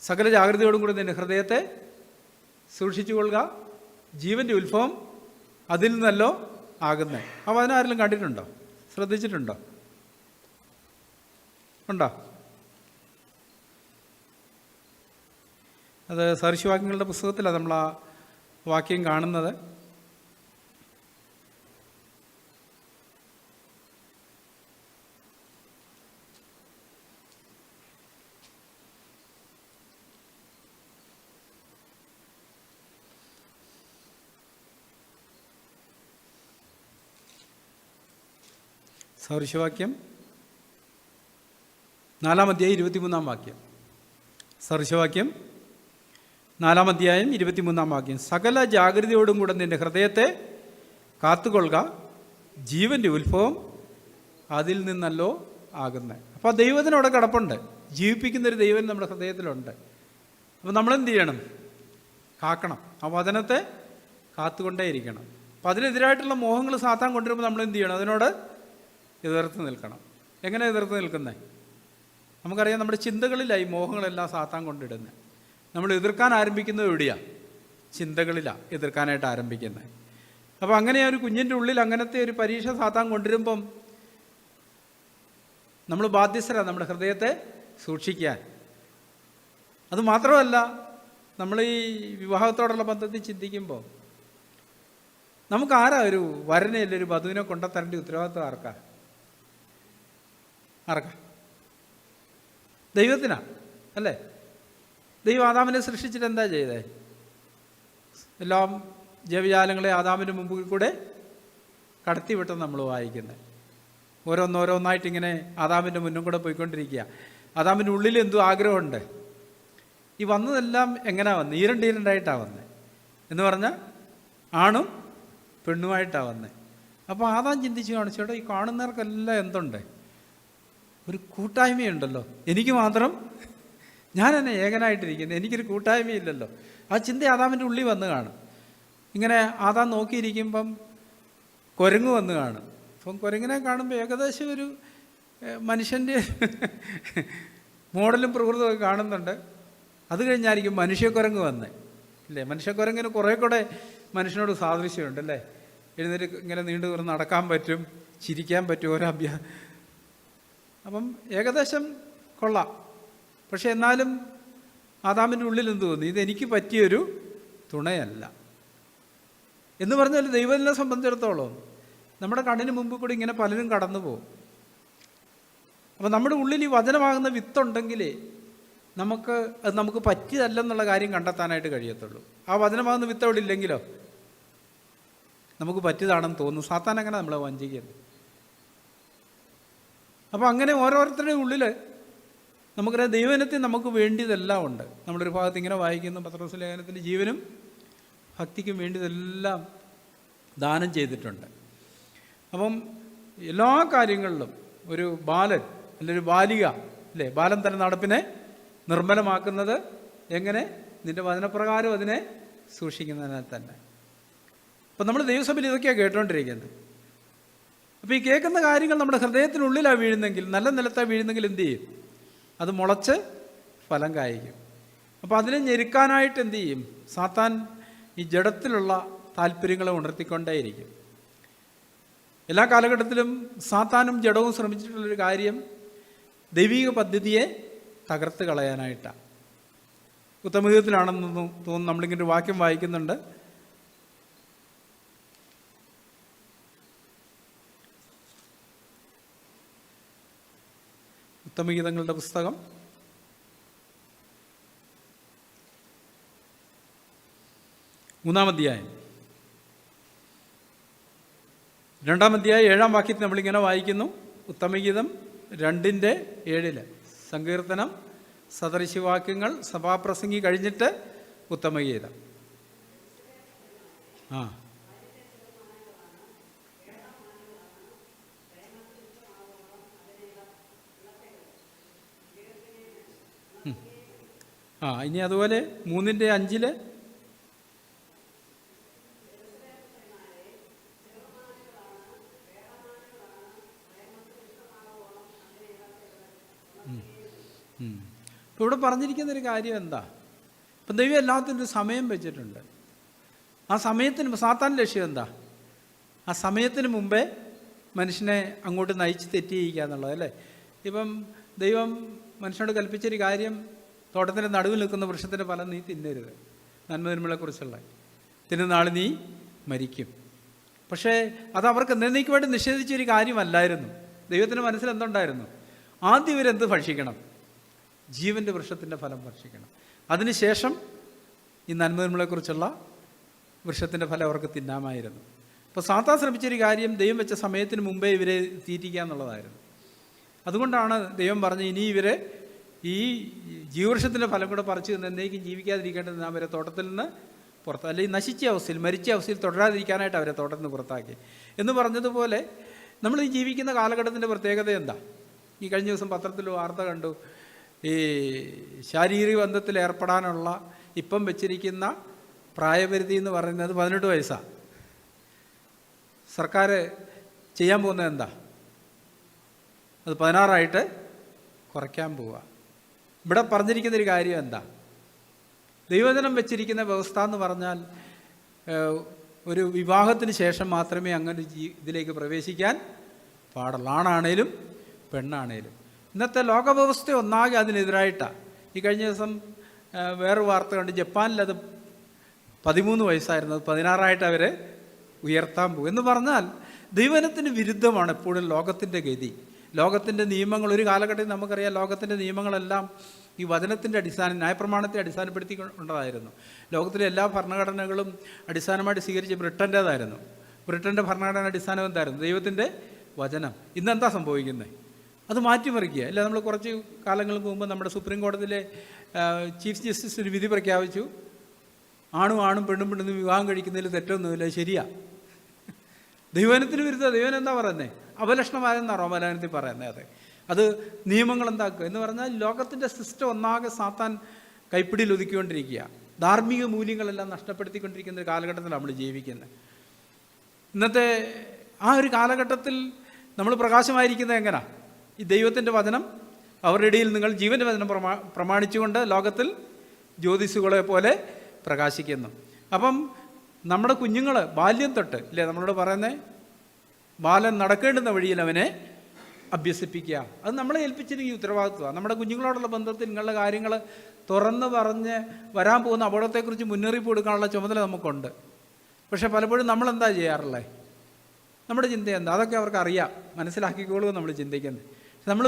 S1: സകല ജാഗ്രതയോടും കൂടി നിൻ്റെ ഹൃദയത്തെ സൂക്ഷിച്ചു കൊള്ളുക, ജീവൻ്റെ ഉത്ഭവം അതിൽ നിന്നല്ലോ ആകുന്നത്. അപ്പോൾ അതിനാരെങ്കിലും കണ്ടിട്ടുണ്ടോ? ശ്രദ്ധിച്ചിട്ടുണ്ടോ? ഉണ്ടോ? അത് സദൃശവാക്യങ്ങളുടെ പുസ്തകത്തിലാണ് നമ്മൾ ആ വാക്യം കാണുന്നത്. സദൃശവാക്യം 4 അധ്യായം 23 വാക്യം. സദൃശവാക്യം 4 അധ്യായം 23 വാക്യം. സകല ജാഗ്രതയോടും കൂടെ നിന്റെ ഹൃദയത്തെ കാത്തുകൊള്ളുക, ജീവൻ്റെ ഉത്ഭവം അതിൽ നിന്നല്ലോ ആകുന്നത്. അപ്പോൾ ദൈവത്തിനവിടെ കിടപ്പുണ്ട്, ജീവിപ്പിക്കുന്നൊരു ദൈവം നമ്മുടെ ഹൃദയത്തിലുണ്ട്. അപ്പോൾ നമ്മളെന്ത് ചെയ്യണം? കാക്കണം, ആ വചനത്തെ കാത്തുകൊണ്ടേയിരിക്കണം. അപ്പം അതിനെതിരായിട്ടുള്ള മോഹങ്ങൾ സാത്താൻ കൊണ്ടുവരുമ്പോൾ നമ്മളെന്ത് ചെയ്യണം? അതിനോട് എതിർത്ത് നിൽക്കണം. എങ്ങനെ എതിർത്ത് നിൽക്കുന്നത്? നമുക്കറിയാം, നമ്മുടെ ചിന്തകളിലായി മോഹങ്ങളെല്ലാം സാത്താൻ കൊണ്ടിടുന്നത്. നമ്മൾ എതിർക്കാൻ ആരംഭിക്കുന്നത് എവിടെയാണ്? ചിന്തകളിലാണ് എതിർക്കാനായിട്ട് ആരംഭിക്കുന്നത്. അപ്പോൾ അങ്ങനെ ഒരു കുഞ്ഞിൻ്റെ ഉള്ളിൽ അങ്ങനത്തെ ഒരു പരീക്ഷ സാത്താൻ കൊണ്ടുവരുമ്പം നമ്മൾ ബാധ്യസ്ഥരാണ് നമ്മുടെ ഹൃദയത്തെ സൂക്ഷിക്കാൻ. അതുമാത്രമല്ല, നമ്മൾ ഈ വിവാഹത്തോടുള്ള ബന്ധത്തിൽ ചിന്തിക്കുമ്പോൾ നമുക്കാരാ ഒരു വരനെയല്ല ഒരു വധുവിനെ കൊണ്ടുത്തരേണ്ട ഉത്തരവാദിത്വം ആർക്കാ? ദൈവത്തിനാണ്, അല്ലേ? ദൈവം ആദാമിനെ സൃഷ്ടിച്ചിട്ട് എന്താ ചെയ്തേ? എല്ലാം ജൈവജാലങ്ങളെ ആദാമിൻ്റെ മുമ്പിൽ കൂടെ കടത്തിവിട്ടെന്ന് നമ്മൾ വായിക്കുന്നത്. ഓരോന്നോരോന്നായിട്ടിങ്ങനെ ആദാമിൻ്റെ മുന്നും കൂടെ പോയിക്കൊണ്ടിരിക്കുക. ആദാമിൻ്റെ ഉള്ളിൽ എന്തോ ആഗ്രഹമുണ്ട്. ഈ വന്നതെല്ലാം എങ്ങനെയാ വന്നത്? ഈരണ്ടീരണ്ടായിട്ടാണ് വന്നത് എന്ന് പറഞ്ഞാൽ ആണും പെണ്ണുമായിട്ടാണ് വന്നത്. അപ്പോൾ ആദാം ചിന്തിച്ച് കാണിച്ചോട്ടെ, ഈ കാണുന്നവർക്കെല്ലാം എന്തുണ്ട്? ഒരു കൂട്ടായ്മയുണ്ടല്ലോ, എനിക്ക് മാത്രം ഞാൻ എന്നെ ഏകനായിട്ടിരിക്കുന്നത്, എനിക്കൊരു കൂട്ടായ്മയില്ലല്ലോ. ആ ചിന്ത ആദാമിൻ്റെ ഉള്ളിൽ വന്ന് കാണും. ഇങ്ങനെ ആദാം നോക്കിയിരിക്കുമ്പം കുരങ്ങ് വന്ന് കാണും. അപ്പം കുരങ്ങിനെ കാണുമ്പോൾ ഏകദേശം ഒരു മനുഷ്യൻ്റെ മോഡലും പ്രകൃതമൊക്കെ കാണുന്നുണ്ട്. അത് കഴിഞ്ഞായിരിക്കും മനുഷ്യക്കുരങ്ങ് വന്നേ, ഇല്ലേ? മനുഷ്യക്കുരങ്ങിന് കുറേ കൂടെ മനുഷ്യനോട് സാദൃശ്യമുണ്ട്, അല്ലേ? എഴുന്നേറ്റ് ഇങ്ങനെ നീണ്ടു തുറന്ന് നടക്കാൻ പറ്റും, ചിരിക്കാൻ പറ്റും, ഓരോ അപ്പം ഏകദേശം കൊള്ളാം. പക്ഷെ എന്നാലും ആദാമിൻ്റെ ഉള്ളിൽ എന്ത് തോന്നി? ഇതെനിക്ക് പറ്റിയൊരു തുണയല്ല എന്ന് പറഞ്ഞാൽ ദൈവത്തിനെ സംബന്ധിച്ചിടത്തോളം നമ്മുടെ കണ്ണിന് മുമ്പ് കൂടി ഇങ്ങനെ പലരും കടന്നു പോകും. അപ്പം നമ്മുടെ ഉള്ളിൽ ഈ വചനമാകുന്ന വിത്തുണ്ടെങ്കിലേ അത് നമുക്ക് പറ്റിയതല്ലെന്നുള്ള കാര്യം കണ്ടെത്താനായിട്ട് കഴിയത്തുള്ളൂ. ആ വചനമാകുന്ന വിത്ത് അവിടെ ഇല്ലെങ്കിലോ നമുക്ക് പറ്റിയതാണെന്ന് തോന്നും. സാത്താൻ അങ്ങനെ നമ്മളെ വഞ്ചിക്കുന്നത്. അപ്പോൾ അങ്ങനെ ഓരോരുത്തരുടെ ഉള്ളിൽ നമുക്കറിയാം, ദൈവജനത്തിൽ നമുക്ക് വേണ്ടിയതെല്ലാം ഉണ്ട്. നമ്മളൊരു ഭാഗത്ത് ഇങ്ങനെ വായിക്കുന്നു, പത്രോസ് ലേഖനത്തിൽ ജീവനും ഭക്തിക്കും വേണ്ടിയതെല്ലാം ദാനം ചെയ്തിട്ടുണ്ട്. അപ്പം എല്ലാ കാര്യങ്ങളിലും ഒരു ബാലൻ അല്ലൊരു ബാലിക, അല്ലേ? ബാലൻ തന്നെ നടപ്പിനെ നിർമ്മലമാക്കുന്നത് എങ്ങനെ? നിൻ്റെ വചനപ്രകാരം അതിനെ സൂക്ഷിക്കുന്നതിനാൽ തന്നെ. അപ്പം നമ്മൾ ദൈവസഭയിൽ ഇതൊക്കെയാണ് കേട്ടുകൊണ്ടിരിക്കുന്നത്. അപ്പോൾ ഈ കേൾക്കുന്ന കാര്യങ്ങൾ നമ്മുടെ ഹൃദയത്തിനുള്ളിലാണ് വീഴുന്നെങ്കിൽ, നല്ല നിലത്താണ് വീഴുന്നെങ്കിൽ എന്തു ചെയ്യും? അത് മുളച്ച് ഫലം കായ്ക്കും. അപ്പോൾ അതിനെ ഞെരുക്കാനായിട്ട് എന്തു ചെയ്യും? സാത്താൻ ഈ ജഡത്തിലുള്ള താല്പര്യങ്ങളെ ഉണർത്തിക്കൊണ്ടേയിരിക്കും. എല്ലാ കാലഘട്ടത്തിലും സാത്താനും ജഡവും ശ്രമിച്ചിട്ടുള്ളൊരു കാര്യം ദൈവിക പദ്ധതിയെ തകർത്ത് കളയാനായിട്ടാണ്. ഉത്തമഗീതത്തിലാണെന്ന് തോന്നുന്നു നമ്മളിങ്ങനെ ഒരു വാക്യം വായിക്കുന്നുണ്ട്. ഉത്തമഗീതങ്ങളുടെ പുസ്തകം 3 അധ്യായം 2 അധ്യായം 7 വാക്യത്തിൽ നമ്മളിങ്ങനെ വായിക്കുന്നു. ഉത്തമഗീതം 2:7 സങ്കീർത്തനം, സദൃശവാക്യങ്ങൾ, സഭാപ്രസംഗി കഴിഞ്ഞിട്ട് ഉത്തമഗീതം. ഇനി അതുപോലെ 3:5 ഇപ്പോൾ ഇവിടെ പറഞ്ഞിരിക്കുന്നൊരു കാര്യം എന്താ? ഇപ്പം ദൈവം എല്ലാത്തിനും ഒരു സമയം വെച്ചിട്ടുണ്ട്. ആ സമയത്തിന് സാത്താൻ ലക്ഷ്യം എന്താ? ആ സമയത്തിന് മുമ്പേ മനുഷ്യനെ അങ്ങോട്ട് നയിച്ച് തെറ്റി ചെയ്യിക്കുക എന്നുള്ളത്, അല്ലേ? ഇപ്പം ദൈവം മനുഷ്യനോട് കൽപ്പിച്ചൊരു കാര്യം, തോട്ടത്തിൻ്റെ നടുവിൽ നിൽക്കുന്ന വൃക്ഷത്തിൻ്റെ ഫലം നീ തിന്നരുത്, നന്മതിന്മകളെക്കുറിച്ചുള്ള, തിന്നുന്നാൾ നീ മരിക്കും. പക്ഷേ അത് അവർക്ക് എന്നേക്കുമായിട്ട് നിഷേധിച്ചൊരു കാര്യമല്ലായിരുന്നു. ദൈവത്തിൻ്റെ മനസ്സിൽ എന്തുണ്ടായിരുന്നു? ആദ്യം ഇവരെന്ത് ഭക്ഷിക്കണം? ജീവൻ്റെ വൃക്ഷത്തിൻ്റെ ഫലം ഭക്ഷിക്കണം. അതിനുശേഷം ഈ നന്മതിന്മകളെക്കുറിച്ചുള്ള വൃക്ഷത്തിൻ്റെ ഫലം അവർക്ക് തിന്നാമായിരുന്നു. അപ്പോൾ സാത്താൻ ശ്രമിച്ചൊരു കാര്യം ദൈവം വെച്ച സമയത്തിന് മുമ്പേ ഇവരെ തീറ്റിക്കുക എന്നുള്ളതായിരുന്നു. അതുകൊണ്ടാണ് ദൈവം പറഞ്ഞ് ഇനി ഇവരെ ഈ ജീവവൃക്ഷത്തിൻ്റെ ഫലം കൂടെ പറിച്ച് നിന്ന് എന്നേക്കും ജീവിക്കാതിരിക്കേണ്ടത് അവരെ തോട്ടത്തിൽ നിന്ന് പുറത്ത്, അല്ലെങ്കിൽ നശിച്ച അവസ്ഥയിൽ മരിച്ച അവസ്ഥയിൽ തുടരാതിരിക്കാനായിട്ട് അവരെ തോട്ടത്തിൽ നിന്ന് പുറത്താക്കി എന്ന് പറഞ്ഞതുപോലെ നമ്മൾ ഈ ജീവിക്കുന്ന കാലഘട്ടത്തിൻ്റെ പ്രത്യേകത എന്താ? ഈ കഴിഞ്ഞ ദിവസം പത്രത്തിൽ വാർത്ത കണ്ടു, ഈ ശാരീരിക ബന്ധത്തിൽ ഏർപ്പെടാനുള്ള ഇപ്പം വെച്ചിരിക്കുന്ന പ്രായപരിധി എന്ന് പറയുന്നത് 18 വയസ്സാണ്. സർക്കാർ ചെയ്യാൻ പോകുന്നത് എന്താ? അത് 16 കുറയ്ക്കാൻ പോവുക. ഇവിടെ പറഞ്ഞിരിക്കുന്നൊരു കാര്യം എന്താ? ദൈവജനം വെച്ചിരിക്കുന്ന വ്യവസ്ഥ എന്ന് പറഞ്ഞാൽ ഒരു വിവാഹത്തിന് ശേഷം മാത്രമേ അങ്ങനെ ഇതിലേക്ക് പ്രവേശിക്കാൻ പാടുള്ളൂ, ആണാണേലും പെണ്ണാണേലും. ഇന്നത്തെ ലോകവ്യവസ്ഥ ഒന്നാകെ അതിനെതിരായിട്ടാണ്. ഈ കഴിഞ്ഞ ദിവസം വേറൊരു വാർത്ത കണ്ട്, ജപ്പാനിലത് 13 വയസ്സായിരുന്നത് 16 അവർ ഉയർത്താൻ പോകും. എന്ന് പറഞ്ഞാൽ ദൈവജനത്തിന് വിരുദ്ധമാണ് എപ്പോഴും ലോകത്തിൻ്റെ ഗതി, ലോകത്തിൻ്റെ നിയമങ്ങൾ. ഒരു കാലഘട്ടത്തിൽ നമുക്കറിയാം ലോകത്തിൻ്റെ നിയമങ്ങളെല്ലാം ഈ വചനത്തിൻ്റെ ന്യായപ്രമാണത്തെ അടിസ്ഥാനപ്പെടുത്തി കൊണ്ടതായിരുന്നു. ലോകത്തിലെ എല്ലാ ഭരണഘടനകളും അടിസ്ഥാനമായിട്ട് സ്വീകരിച്ച് ബ്രിട്ടൻ്റേതായിരുന്നു. ബ്രിട്ടൻ്റെ ഭരണഘടന അടിസ്ഥാനം എന്തായിരുന്നു? ദൈവത്തിൻ്റെ വചനം. ഇന്നെന്താ സംഭവിക്കുന്നത്? അത് മാറ്റിമറിക്കുക. അല്ല, നമ്മൾ കുറച്ച് കാലങ്ങൾക്ക് മുമ്പ് നമ്മുടെ സുപ്രീം കോടതിയിലെ ചീഫ് ജസ്റ്റിസ് ഒരു വിധി പ്രഖ്യാപിച്ചു, ആണും പെണ്ണും വിവാഹം കഴിക്കുന്നതിൽ തെറ്റൊന്നുമില്ല, ശരിയാ. ദൈവജനത്തിന് വിരുദ്ധ. ദൈവൻ എന്താ പറയുന്നത്? അപലക്ഷണമായെന്നാണ് റോമാലേഖനത്തിൽ പറയുന്നത്. അത് നിയമങ്ങൾ എന്താക്കുക എന്ന് പറഞ്ഞാൽ ലോകത്തിൻ്റെ സിസ്റ്റം ഒന്നാകെ സാത്താൻ കൈപ്പിടിയിൽ ഒതുക്കിക്കൊണ്ടിരിക്കുക. ധാർമ്മിക മൂല്യങ്ങളെല്ലാം നഷ്ടപ്പെടുത്തിക്കൊണ്ടിരിക്കുന്ന ഒരു കാലഘട്ടത്തിലാണ് നമ്മൾ ജീവിക്കുന്നത്. ഇന്നത്തെ ആ ഒരു കാലഘട്ടത്തിൽ നമ്മൾ പ്രകാശമായിരിക്കുന്നത് എങ്ങനെയാണ്? ഈ ദൈവത്തിൻ്റെ വചനം അവരുടെ ഇടയിൽ നിങ്ങൾ ജീവൻ്റെ വചനം പ്രമാണിച്ചുകൊണ്ട് ലോകത്തിൽ ജ്യോതിസുകളെ പോലെ പ്രകാശിക്കുന്നു. അപ്പം നമ്മുടെ കുഞ്ഞുങ്ങൾ ബാല്യം തൊട്ട് ഇല്ലേ നമ്മളോട് പറയുന്നത്, ബാലൻ നടക്കേണ്ടുന്ന വഴിയിൽ അവനെ അഭ്യസിപ്പിക്കുക. അത് നമ്മളെ ഏൽപ്പിച്ചിരിക്കുന്ന ഉത്തരവാദിത്വമാണ്. നമ്മുടെ കുഞ്ഞുങ്ങളോടുള്ള ബന്ധത്തിൽ നിങ്ങളുടെ കാര്യങ്ങൾ തുറന്ന് പറഞ്ഞ് വരാൻ പോകുന്ന അപകടത്തെക്കുറിച്ച് മുന്നറിയിപ്പ് കൊടുക്കാനുള്ള ചുമതല നമുക്കുണ്ട്. പക്ഷേ പലപ്പോഴും നമ്മളെന്താ ചെയ്യാറുള്ളത്? നമ്മുടെ ചിന്ത എന്താ? അതൊക്കെ അവർക്ക് അറിയാം, മനസ്സിലാക്കിക്കോളും നമ്മൾ ചിന്തിക്കുന്നത്. നമ്മൾ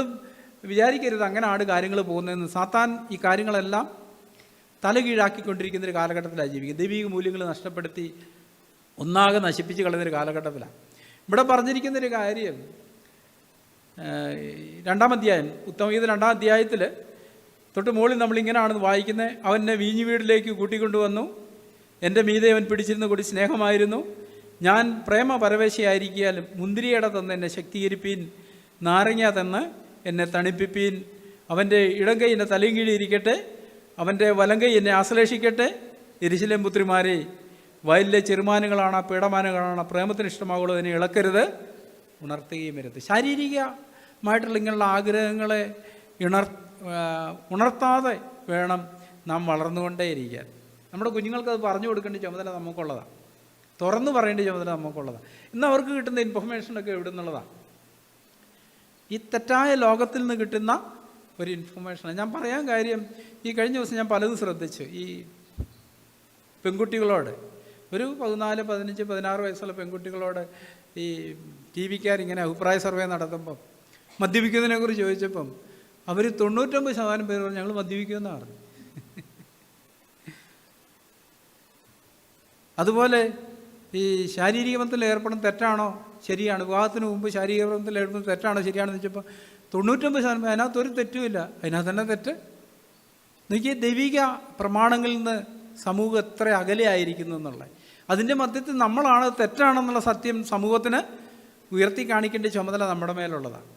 S1: വിചാരിക്കരുത് അങ്ങനെയാണ് കാര്യങ്ങൾ പോകുന്നതെന്ന്. സാത്താൻ ഈ കാര്യങ്ങളെല്ലാം തലകീഴാക്കിക്കൊണ്ടിരിക്കുന്നൊരു കാലഘട്ടത്തിലാണ് ജീവിക്കുന്നത്. ദൈവിക മൂല്യങ്ങൾ നഷ്ടപ്പെടുത്തി ഒന്നാകെ നശിപ്പിച്ച് കളയുന്നൊരു കാലഘട്ടത്തിലാണ്. ഇവിടെ പറഞ്ഞിരിക്കുന്നൊരു കാര്യം 2-ാം അധ്യായം, ഉത്തമഗീത 2-ാം അധ്യായത്തിൽ തൊട്ട് മുകളിൽ നമ്മളിങ്ങനെയാണ് വായിക്കുന്നത്. അവനെ വീഞ്ഞു വീടിലേക്ക് കൂട്ടിക്കൊണ്ടുവന്നു, എൻ്റെ മീതെ അവൻ പിടിച്ചിരുന്ന കൂടി സ്നേഹമായിരുന്നു. ഞാൻ പ്രേമ പരവേശിയായിരിക്കാലും മുന്തിരിയട തന്ന് എന്നെ ശക്തീകരിപ്പീൻ, നാരങ്ങ തന്ന് എന്നെ തണുപ്പിപ്പീൻ. അവൻ്റെ ഇടം കൈ എന്നെ തലയും കീഴിയിരിക്കട്ടെ, അവൻ്റെ വലം കൈ എന്നെ ആശ്ലേഷിക്കട്ടെ. യെരൂശലേം പുത്രിമാരെ, വയലിലെ ചെറുമാനുകളാണ്, പീഡമാനുകളാണ്, പ്രേമത്തിന് ഇഷ്ടമാകുള്ളൂ, അതിനെ ഇളക്കരുത്, ഉണർത്തുകയും വരുത്. ശാരീരികമായിട്ടുള്ള ഇങ്ങനെയുള്ള ആഗ്രഹങ്ങളെ ഉണർത്താതെ വേണം നാം വളർന്നുകൊണ്ടേയിരിക്കാൻ. നമ്മുടെ കുഞ്ഞുങ്ങൾക്കത് പറഞ്ഞു കൊടുക്കേണ്ട ചുമതല നമുക്കുള്ളതാണ്, തുറന്നു പറയേണ്ട ചുമതല നമുക്കുള്ളതാണ്. ഇന്ന് അവർക്ക് കിട്ടുന്ന ഇൻഫർമേഷനൊക്കെ എവിടെ നിന്നുള്ളതാണ്? ഈ തെറ്റായ ലോകത്തിൽ നിന്ന് കിട്ടുന്ന ഒരു ഇൻഫർമേഷനാണ്. ഞാൻ പറയാൻ കാര്യം, ഈ കഴിഞ്ഞ ദിവസം ഞാൻ പലതും ശ്രദ്ധിച്ചു. ഈ പെൺകുട്ടികളോട്, ഒരു 14, 15, 16 വയസ്സുള്ള പെൺകുട്ടികളോട് ഈ ടിവിക്കാരിങ്ങനെ അഭിപ്രായ സർവേ നടത്തുമ്പം മദ്യപിക്കുന്നതിനെക്കുറിച്ച് ചോദിച്ചപ്പം അവർ 99% പേര് പറഞ്ഞു ഞങ്ങൾ മദ്യപിക്കുമെന്നാണ് പറഞ്ഞു. അതുപോലെ ഈ ശാരീരിക ബന്ധത്തിൽ ഏർപ്പെടുന്നത് തെറ്റാണോ ശരിയാണ്, വിവാഹത്തിന് മുമ്പ് ശാരീരിക ബന്ധത്തിൽ ഏർപ്പെടുന്നത് തെറ്റാണോ ശരിയാണെന്ന് വെച്ചപ്പോൾ 99% അതിനകത്തൊരു തെറ്റുമില്ല, അതിനകത്ത് തന്നെ തെറ്റ്. നോക്കിയാൽ ദൈവിക പ്രമാണങ്ങളിൽ നിന്ന് സമൂഹം എത്ര അകലെ ആയിരിക്കുന്നു എന്നുള്ളത്. അതിൻ്റെ മധ്യത്തിൽ നമ്മളാണ് തെറ്റാണെന്നുള്ള സത്യം സമൂഹത്തിന് ഉയർത്തി കാണിക്കേണ്ട ചുമതല നമ്മുടെ മേലുള്ളതാണ്.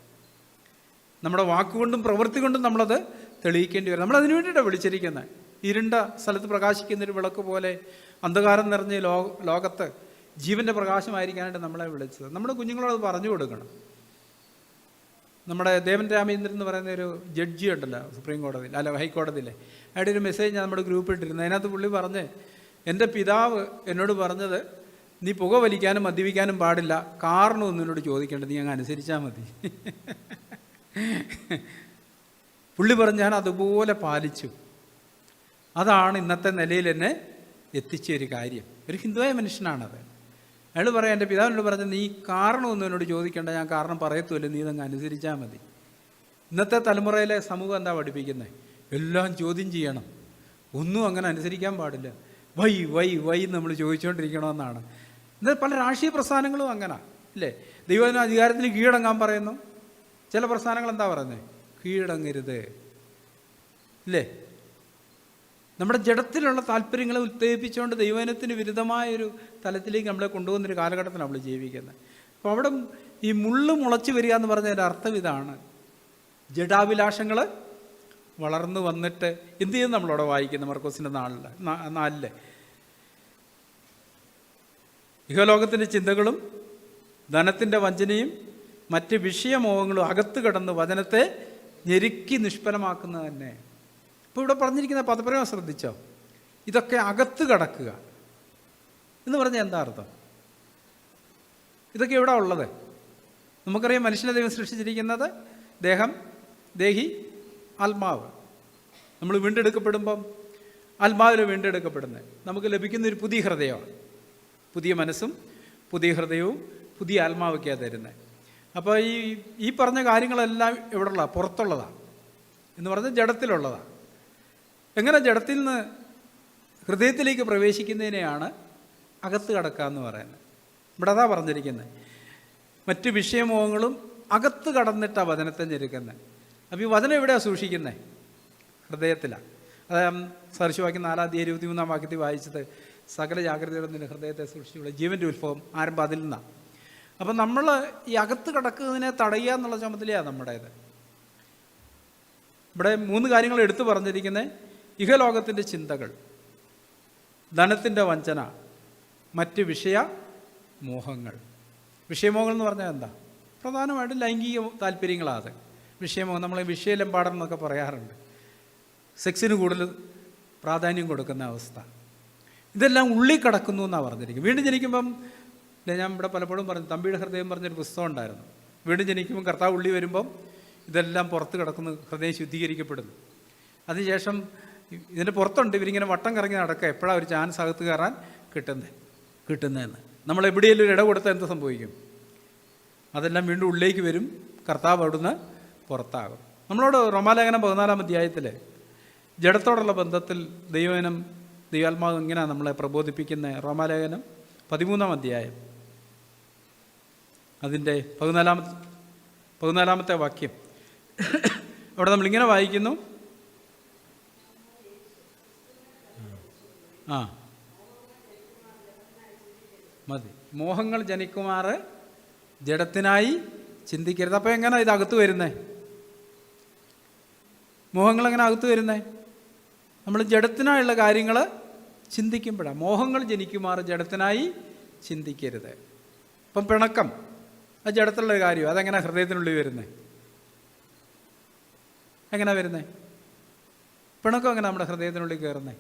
S1: നമ്മുടെ വാക്കുകൊണ്ടും പ്രവൃത്തി കൊണ്ടും നമ്മളത് തെളിയിക്കേണ്ടി വരും. നമ്മളതിനു വേണ്ടിയിട്ടാണ് വിളിച്ചിരിക്കുന്നത്. ഇരുണ്ട സ്ഥലത്ത് പ്രകാശിക്കുന്നൊരു വിളക്ക് പോലെ അന്ധകാരം നിറഞ്ഞ ലോകത്ത് ജീവൻ്റെ പ്രകാശമായിരിക്കാനായിട്ട് നമ്മളെ വിളിച്ചത്. നമ്മുടെ കുഞ്ഞുങ്ങളോട് പറഞ്ഞു കൊടുക്കണം. നമ്മുടെ ദേവൻ രാമേന്ദ്രൻ എന്ന് പറയുന്ന ഒരു ജഡ്ജി ഉണ്ടല്ലോ സുപ്രീം കോടതിയിൽ, അല്ല ഹൈക്കോടതിയിലെ, അയാളുടെ ഒരു മെസ്സേജ് ഞാൻ നമ്മുടെ ഗ്രൂപ്പിൽ ഇട്ടിരുന്നു. അതിനകത്ത് പുള്ളി പറഞ്ഞ്, എൻ്റെ പിതാവ് എന്നോട് പറഞ്ഞത് നീ പുക വലിക്കാനും മദ്യപിക്കാനും പാടില്ല, കാരണമൊന്നും എന്നോട് ചോദിക്കേണ്ടത്, നീ അങ്ങ് അനുസരിച്ചാൽ മതി. പുള്ളി പറഞ്ഞ് ഞാൻ അതുപോലെ പാലിച്ചു. അതാണ് ഇന്നത്തെ നിലയിൽ എന്നെ എത്തിച്ച ഒരു കാര്യം. ഒരു ഹിന്ദുവായ മനുഷ്യനാണത്. അയാൾ പറയാം, എൻ്റെ പിതാവിനോട് പറഞ്ഞ് നീ കാരണമൊന്നും എന്നോട് ചോദിക്കേണ്ട, ഞാൻ കാരണം പറയത്തുമില്ല, നീ ഇതങ്ങ് അനുസരിച്ചാൽ മതി. ഇന്നത്തെ തലമുറയിലെ സമൂഹം എന്താ പഠിപ്പിക്കുന്നത്? എല്ലാം ചോദ്യം ചെയ്യണം, ഒന്നും അങ്ങനെ അനുസരിക്കാൻ പാടില്ല, വൈ വൈ വൈ നമ്മൾ ചോദിച്ചുകൊണ്ടിരിക്കണമെന്നാണ്. എന്നാൽ പല രാഷ്ട്രീയ പ്രസ്ഥാനങ്ങളും അങ്ങനെ ഇല്ലേ? ദൈവത്തിന് അധികാരത്തിന് കീഴടങ്ങാൻ പറയുന്നു. ചില പ്രസ്ഥാനങ്ങൾ എന്താ പറയുന്നത്? കീഴടങ്ങരുത് ഇല്ലേ? നമ്മുടെ ജഡത്തിലുള്ള താല്പര്യങ്ങളെ ഉത്തേജിപ്പിച്ചുകൊണ്ട് ദൈവജനത്തിന് വിരുദ്ധമായൊരു തലത്തിലേക്ക് നമ്മളെ കൊണ്ടുപോകുന്നൊരു കാലഘട്ടത്തിൽ നമ്മൾ ജീവിക്കുന്നത്. അപ്പോൾ അവിടെ ഈ മുള്ള് മുളച്ച് വരിക എന്ന് പറഞ്ഞതിൻ്റെ അർത്ഥം ഇതാണ്. ജഡാഭിലാഷങ്ങൾ വളർന്നു വന്നിട്ട് എന്ത് ചെയ്യുന്നു? നമ്മളവിടെ വായിക്കുന്നത് മർക്കോസിൻ്റെ 4 ഇഹലോകത്തിൻ്റെ ചിന്തകളും ധനത്തിൻ്റെ വഞ്ചനയും മറ്റ് വിഷയമോഹങ്ങളും അകത്ത് കടന്ന് വചനത്തെ ഞെരുക്കി നിഷ്ഫലമാക്കുന്നത് തന്നെ. ഇപ്പോൾ ഇവിടെ പറഞ്ഞിരിക്കുന്ന പദപ്രയോഗം ശ്രദ്ധിച്ചോ? ഇതൊക്കെ അകത്ത് കടക്കുക എന്ന് പറഞ്ഞാൽ എന്താ അർത്ഥം? ഇതൊക്കെ എവിടെ ഉള്ളത്? നമുക്കറിയാം, മനുഷ്യനെ ദൈവം സൃഷ്ടിച്ചിരിക്കുന്നത് ദേഹം, ദേഹി, ആത്മാവ്. നമ്മൾ വീണ്ടെടുക്കപ്പെടുമ്പം ആത്മാവിൽ വീണ്ടെടുക്കപ്പെടുന്നത് നമുക്ക് ലഭിക്കുന്നൊരു പുതിയ ഹൃദയമാണ്. പുതിയ മനസ്സും പുതിയ ഹൃദയവും പുതിയ ആത്മാവൊക്കെയാണ് തരുന്നത്. അപ്പോൾ ഈ പറഞ്ഞ കാര്യങ്ങളെല്ലാം എവിടെയുള്ള? പുറത്തുള്ളതാണ് എന്ന് പറഞ്ഞാൽ ജഡത്തിലുള്ളതാണ്. എങ്ങനെ ജഡത്തിൽ നിന്ന് ഹൃദയത്തിലേക്ക് പ്രവേശിക്കുന്നതിനെയാണ് അകത്ത് കടക്കുക എന്ന് പറയുന്നത്. ഇവിടെ അതാ പറഞ്ഞിരിക്കുന്നത്. മറ്റ് വിഷയമോഹങ്ങളും അകത്ത് കടന്നിട്ടാണ് വചനത്തെ ഞെരുക്കുന്നത്. അപ്പോൾ ഈ വചനം എവിടെയാണ് സൂക്ഷിക്കുന്നത്? ഹൃദയത്തിലാണ്. അതായത് സദൃശവാക്യം 4:23 വാക്യത്തിൽ വായിച്ചത്, സകല ജാഗ്രതയോടെ നിന്റെ ഹൃദയത്തെ സൂക്ഷിച്ചുള്ള ജീവൻ്റെ ഉത്ഭവം ആരംഭം അതിൽ നിന്നാണ്. അപ്പം നമ്മൾ ഈ അകത്ത് കടക്കുന്നതിനെ തടയുക എന്നുള്ള ചുമതലയാണ് നമ്മുടേത്. ഇവിടെ 3 കാര്യങ്ങൾ എടുത്തു പറഞ്ഞിരിക്കുന്നത്: ഇഹലോകത്തിൻ്റെ ചിന്തകൾ, ധനത്തിൻ്റെ വഞ്ചന, മറ്റ് വിഷയമോഹങ്ങൾ. വിഷയമോഹങ്ങൾ എന്ന് പറഞ്ഞാൽ എന്താ? പ്രധാനമായിട്ടും ലൈംഗിക താല്പര്യങ്ങളാണ് അത്. വിഷയമോഹം നമ്മൾ വിഷയലമ്പാടം എന്നൊക്കെ പറയാറുണ്ട്. സെക്സിന് കൂടുതൽ പ്രാധാന്യം കൊടുക്കുന്ന അവസ്ഥ. ഇതെല്ലാം ഉള്ളിൽ കിടക്കുന്നു എന്നാണ് പറഞ്ഞിരിക്കുന്നത്. വീണ്ടും ജനിക്കുമ്പം ഞാൻ ഇവിടെ പലപ്പോഴും പറഞ്ഞു, തമ്പിയുടെ ഹൃദയം പറഞ്ഞൊരു പുസ്തകം ഉണ്ടായിരുന്നു. വീണ്ടും ജനിക്കുമ്പം കർത്താവ് ഉള്ളി വരുമ്പം ഇതെല്ലാം പുറത്ത് കിടക്കുന്നു, ഹൃദയം ശുദ്ധീകരിക്കപ്പെടുന്നു. അതിനുശേഷം ഇതിൻ്റെ പുറത്തുണ്ട് ഇവരിങ്ങനെ വട്ടം കറങ്ങി നടക്കുക, എപ്പോഴാണ് ഒരു ചാൻസ് അകത്ത് കയറാൻ കിട്ടുന്നതെന്ന്. നമ്മൾ എവിടെയെങ്കിലും ഒരു ഇട കൊടുത്താൽ എന്ത് സംഭവിക്കും? അതെല്ലാം വീണ്ടും ഉള്ളിലേക്ക് വരും, കർത്താവ് അവിടുന്ന് പുറത്താകും. നമ്മളോട് റോമാലേഖനം 14 അധ്യായത്തിൽ ജഡത്തോടുള്ള ബന്ധത്തിൽ ദൈവാത്മാവ് ഇങ്ങനെയാണ് നമ്മളെ പ്രബോധിപ്പിക്കുന്നത്. റോമാലേഖനം 13 അധ്യായം അതിൻ്റെ 14 വാക്യം. അവിടെ നമ്മളിങ്ങനെ വായിക്കുന്നു. മതി, മോഹങ്ങൾ ജനിക്കുമാറ് ജഡത്തിനായി ചിന്തിക്കരുത്. അപ്പോൾ എങ്ങനെ ഇത് അകത്ത് വരുന്നേ? മോഹങ്ങൾ എങ്ങനെ അകത്ത് വരുന്നേ? നമ്മൾ ജഡത്തിനായുള്ള കാര്യങ്ങൾ ചിന്തിക്കുമ്പോഴാണ്. മോഹങ്ങൾ ജനിക്കുമാറ് ജഡത്തിനായി ചിന്തിക്കരുത്. ഇപ്പം പിണക്കം, അത് ജഡത്തിലുള്ള കാര്യം. അതെങ്ങനെ ഹൃദയത്തിനുള്ളിൽ വരുന്നത്? എങ്ങനെ വരുന്നത്? പിണക്കം എങ്ങനെ നമ്മുടെ ഹൃദയത്തിനുള്ളിൽ കയറുന്നത്?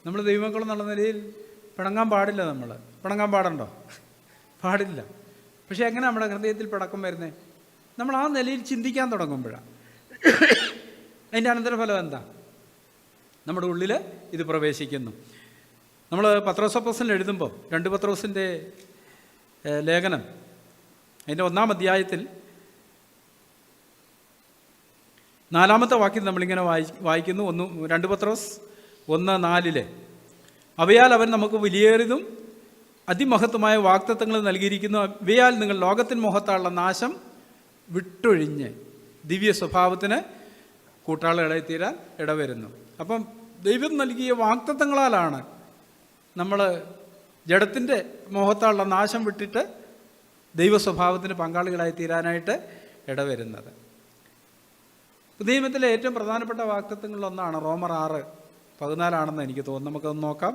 S1: നമ്മൾ ദൈവമക്കളെന്നുള്ള നിലയിൽ പിണങ്ങാൻ പാടില്ല. നമ്മൾ പിണങ്ങാൻ പാടുണ്ടോ? പാടില്ല. പക്ഷെ എങ്ങനെ നമ്മുടെ ഹൃദയത്തിൽ പിണക്കം വരുന്നത്? നമ്മൾ ആ നിലയിൽ ചിന്തിക്കാൻ തുടങ്ങുമ്പോഴാണ്. അതിൻ്റെ അനന്തരഫലം എന്താ? നമ്മുടെ ഉള്ളിൽ ഇത് പ്രവേശിക്കുന്നു. നമ്മൾ പത്രോസപ്പോസ്തലൻ എഴുതുമ്പോൾ 2 പത്രോസിൻ്റെ ലേഖനം അതിൻ്റെ 1 അധ്യായത്തിൽ 4 വാക്യം നമ്മളിങ്ങനെ വായിക്കുന്നു. 2 പത്രോസ് 1:4 അവയാൽ അവൻ നമുക്ക് വിലയേറിയതും അതിമഹത്വമായ വാഗ്ദത്തങ്ങൾ നൽകിയിരിക്കുന്നു. അവയാൽ നിങ്ങൾ ലോകത്തിൻ മോഹത്താലുള്ള നാശം വിട്ടൊഴിഞ്ഞ് ദിവ്യ സ്വഭാവത്തിന് കൂട്ടാളികളായി തീരാൻ ഇടവരുന്നു. അപ്പം ദൈവം നൽകിയ വാഗ്ദത്തങ്ങളാലാണ് നമ്മൾ ജഡത്തിൻ്റെ മോഹത്താലുള്ള നാശം വിട്ടിട്ട് ദൈവ സ്വഭാവത്തിന് പങ്കാളികളായി തീരാനായിട്ട് ഇടവരുന്നത്. ദൈവത്തിലെ ഏറ്റവും പ്രധാനപ്പെട്ട വാഗ്ദത്തങ്ങളിലൊന്നാണ് റോമർ 6:14 എനിക്ക് തോന്നുന്നു. നമുക്കൊന്ന് നോക്കാം.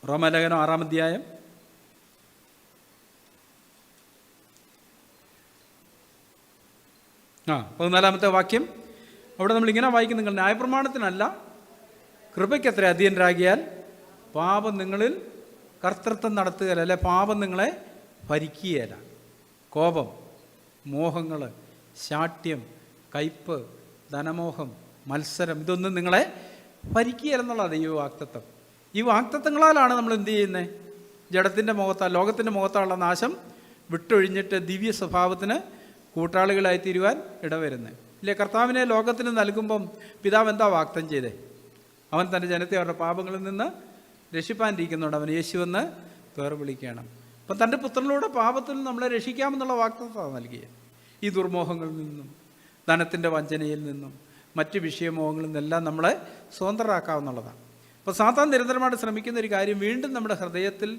S1: റോമാലേഖനം 6 അധ്യായം 14 വാക്യം. അവിടെ നമ്മളിങ്ങനെ വായിക്കും: നിങ്ങൾ ന്യായപ്രമാണത്തിനല്ല കൃപയ്ക്കത്ര അധീനരാകിയാൽ പാപം നിങ്ങളിൽ കർത്തൃത്വം നടത്തുകയല്ല, അല്ലെ പാപം നിങ്ങളെ ഭരിക്കുകയല്ല. കോപം, മോഹങ്ങൾ, ശാഠ്യം, കയ്പ്, ധനമോഹം, മത്സരം, ഇതൊന്നും നിങ്ങളെ ഭരിക്കുകയല്ലെന്നുള്ളതാണ് ഈ വാഗ്ദത്തം. ഈ വാഗ്ദത്തങ്ങളാലാണ് നമ്മൾ എന്ത് ചെയ്യുന്നത്? ജഡത്തിൻ്റെ മുഖത്താൽ, ലോകത്തിൻ്റെ മുഖത്താലുള്ള നാശം വിട്ടൊഴിഞ്ഞിട്ട് ദിവ്യ സ്വഭാവത്തിന് കൂട്ടാളികളായി തീരുവാൻ ഇടവരുന്നത്. ഇല്ലേ? കർത്താവിനെ ലോകത്തിന് നൽകുമ്പം പിതാവ് എന്താ വാഗ്ദത്തം ചെയ്തേ? അവൻ തൻ്റെ ജനത്തെ അവരുടെ പാപങ്ങളിൽ നിന്ന് രക്ഷിപ്പാനിരിക്കുന്നുണ്ട്. അവൻ യേശുവെന്ന് പേർ വിളിക്കണം. അപ്പം തൻ്റെ പുത്രനിലൂടെ പാപത്തിൽ നിന്ന് നമ്മളെ രക്ഷിക്കാമെന്നുള്ള വാഗ്ദത്തമാണ് നൽകിയത്. ഈ ദുർമോഹങ്ങളിൽ നിന്നും ധനത്തിൻ്റെ വഞ്ചനയിൽ നിന്നും മറ്റ് വിഷയമോഹങ്ങളിൽ നിന്നെല്ലാം നമ്മളെ സ്വതന്ത്രരാക്കാവുന്നതാണ്. അപ്പോൾ സാത്താൻ നിരന്തരമായിട്ട് ശ്രമിക്കുന്ന ഒരു കാര്യം വീണ്ടും നമ്മുടെ ഹൃദയത്തിൽ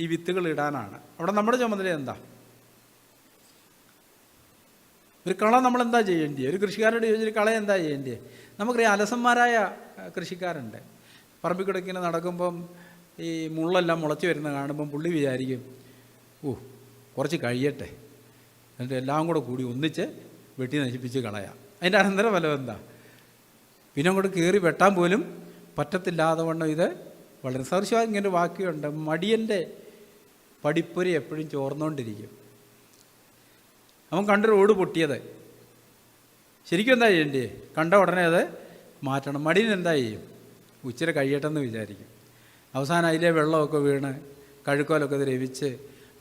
S1: ഈ വിത്തുകൾ ഇടാനാണ്. അവിടെ നമ്മുടെ ചുമതല എന്താ? ഒരു കള നമ്മളെന്താ ചെയ്യേണ്ടത്? ഒരു കൃഷിക്കാരോട് ചോദിച്ചൊരു കള എന്താ ചെയ്യേണ്ടത്? നമുക്കറിയാം, അലസന്മാരായ കൃഷിക്കാരുണ്ട്. പറമ്പിൽ കൂടെ ഇങ്ങനെ നടക്കുമ്പം ഈ മുള്ളെല്ലാം മുളച്ച് വരുന്ന കാണുമ്പം പുള്ളി വിചാരിക്കും, കുറച്ച് കഴിയട്ടെ, എന്നിട്ട് എല്ലാം കൂടെ കൂടി ഒന്നിച്ച് വെട്ടി നശിപ്പിച്ച് കളയാം. അതിൻ്റെ അനന്തര ഫലം എന്താ? പിന്നെ അങ്ങോട്ട് കയറി വെട്ടാൻ പോലും പറ്റത്തില്ലാതെ വണ്ണം ഇത് വളരെ സദൃശമായി ഇങ്ങനെ വാക്യമുണ്ട്, മടിയൻ്റെ പടിപ്പുര എപ്പോഴും ചോർന്നുകൊണ്ടിരിക്കും. അവൻ കണ്ടൊരു ഓട് പൊട്ടിയത് ശരിക്കും എന്താ ചെയ്യേണ്ടേ? കണ്ട ഉടനെ അത് മാറ്റണം. മടിയൻ എന്താ ചെയ്യും? ഉച്ചര കഴിയട്ടെന്ന് വിചാരിക്കും. അവസാനം അതിലെ വെള്ളമൊക്കെ വീണ് കഴുക്കോലൊക്കെ ദ്രവിച്ച്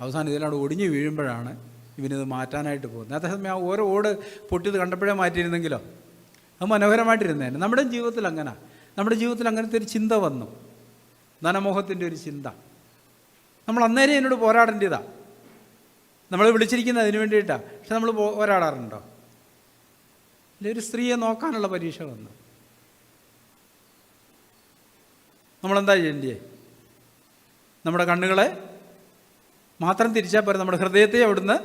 S1: അവസാനം ഇതിലാണ് ഒടിഞ്ഞു വീഴുമ്പോഴാണ് ഇവനിത് മാറ്റാനായിട്ട് പോകുന്നത്. അതേസമയം ആ ഓരോ ഓട് പൊട്ടിയത് കണ്ടപ്പോഴേ മാറ്റിയിരുന്നെങ്കിലോ അത് മനോഹരമായിട്ടിരുന്നേനെ. നമ്മുടെ ജീവിതത്തിൽ അങ്ങനെ, നമ്മുടെ ജീവിതത്തിൽ അങ്ങനത്തെ ഒരു ചിന്ത വന്നു, ധനമോഹത്തിൻ്റെ ഒരു ചിന്ത. നമ്മൾ അന്നേരം എന്നോട് പോരാടേണ്ടതാണ്. നമ്മൾ വിളിച്ചിരിക്കുന്നത് അതിന് വേണ്ടിയിട്ടാണ്. പക്ഷെ നമ്മൾ പോരാടാറുണ്ടോ? ഇല്ല. ഒരു സ്ത്രീയെ നോക്കാനുള്ള പരീക്ഷ വന്നു, നമ്മളെന്താ ചെയ്യേണ്ടേ? നമ്മുടെ കണ്ണുകളെ മാത്രം തിരിച്ചാൽ പോരാ, നമ്മുടെ ഹൃദയത്തെ അവിടുന്ന്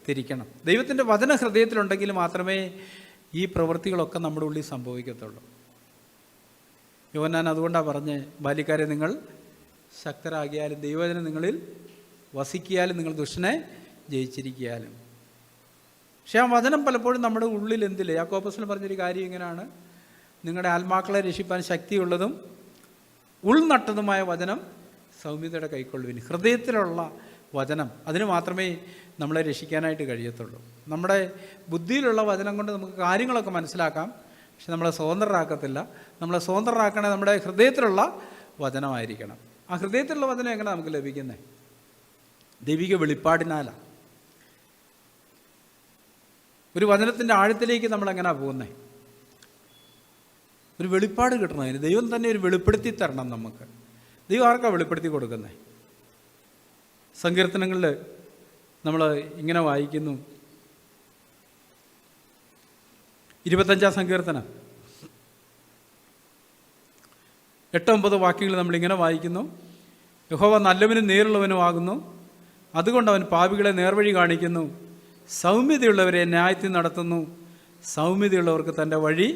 S1: തിരിക്കണം. ദൈവത്തിൻ്റെ വചന ഹൃദയത്തിലുണ്ടെങ്കിൽ മാത്രമേ ഈ പ്രവൃത്തികളൊക്കെ നമ്മുടെ ഉള്ളിൽ സംഭവിക്കത്തുള്ളൂ. യോഹന്നാൻ അതുകൊണ്ടാണ് പറഞ്ഞ്, ബാല്യക്കാരെ നിങ്ങൾ ശക്തരാകിയാലും ദൈവവചനം നിങ്ങളിൽ വസിക്കിയാലും നിങ്ങൾ ദുഷ്ടനെ ജയിച്ചിരിക്കാലും. പക്ഷെ ആ വചനം പലപ്പോഴും നമ്മുടെ ഉള്ളിൽ എന്തില്ല? യാക്കോബ് പറഞ്ഞൊരു കാര്യം ഇങ്ങനെയാണ്, നിങ്ങളുടെ ആത്മാക്കളെ രക്ഷിപ്പാൻ ശക്തിയുള്ളതും ഉൾനട്ടതുമായ വചനം സൗമ്യതയുടെ കൈക്കൊള്ളുവിൻ. ഹൃദയത്തിലുള്ള വചനം, അതിന് മാത്രമേ നമ്മളെ രക്ഷിക്കാനായിട്ട് കഴിയത്തുള്ളൂ. നമ്മുടെ ബുദ്ധിയിലുള്ള വചനം കൊണ്ട് നമുക്ക് കാര്യങ്ങളൊക്കെ മനസ്സിലാക്കാം, പക്ഷെ നമ്മളെ സ്വതന്ത്രരാക്കത്തില്ല. നമ്മളെ സ്വതന്ത്രരാക്കണേ നമ്മുടെ ഹൃദയത്തിലുള്ള വചനമായിരിക്കണം. ആ ഹൃദയത്തിലുള്ള വചനം എങ്ങനെ നമുക്ക് ലഭിക്കുന്നത്? ദൈവിക വെളിപ്പാടിനാലാണ്. ഒരു വചനത്തിൻ്റെ ആഴത്തിലേക്ക് നമ്മളെങ്ങനെയാണ് പോകുന്നത്? ഒരു വെളിപ്പാട് കിട്ടണം. ദൈവം തന്നെ ഒരു വെളിപ്പെടുത്തി തരണം നമുക്ക്. ദൈവം ആർക്കാണ് വെളിപ്പെടുത്തി കൊടുക്കുന്നത്? സങ്കീർത്തനങ്ങളിൽ നമ്മൾ ഇങ്ങനെ വായിക്കുന്നു, 25-ാം സങ്കീർത്തനം 8-9 വാക്യങ്ങൾ നമ്മളിങ്ങനെ വായിക്കുന്നു. യഹോവ നല്ലവനും നേരുള്ളവനുമാകുന്നു, അതുകൊണ്ട് അവൻ പാപികളെ നേർവഴി കാണിക്കുന്നു. സൗമ്യതയുള്ളവരെ ന്യായത്തിൽ നടത്തുന്നു, സൗമ്യതയുള്ളവർക്ക് തൻ്റെ വഴി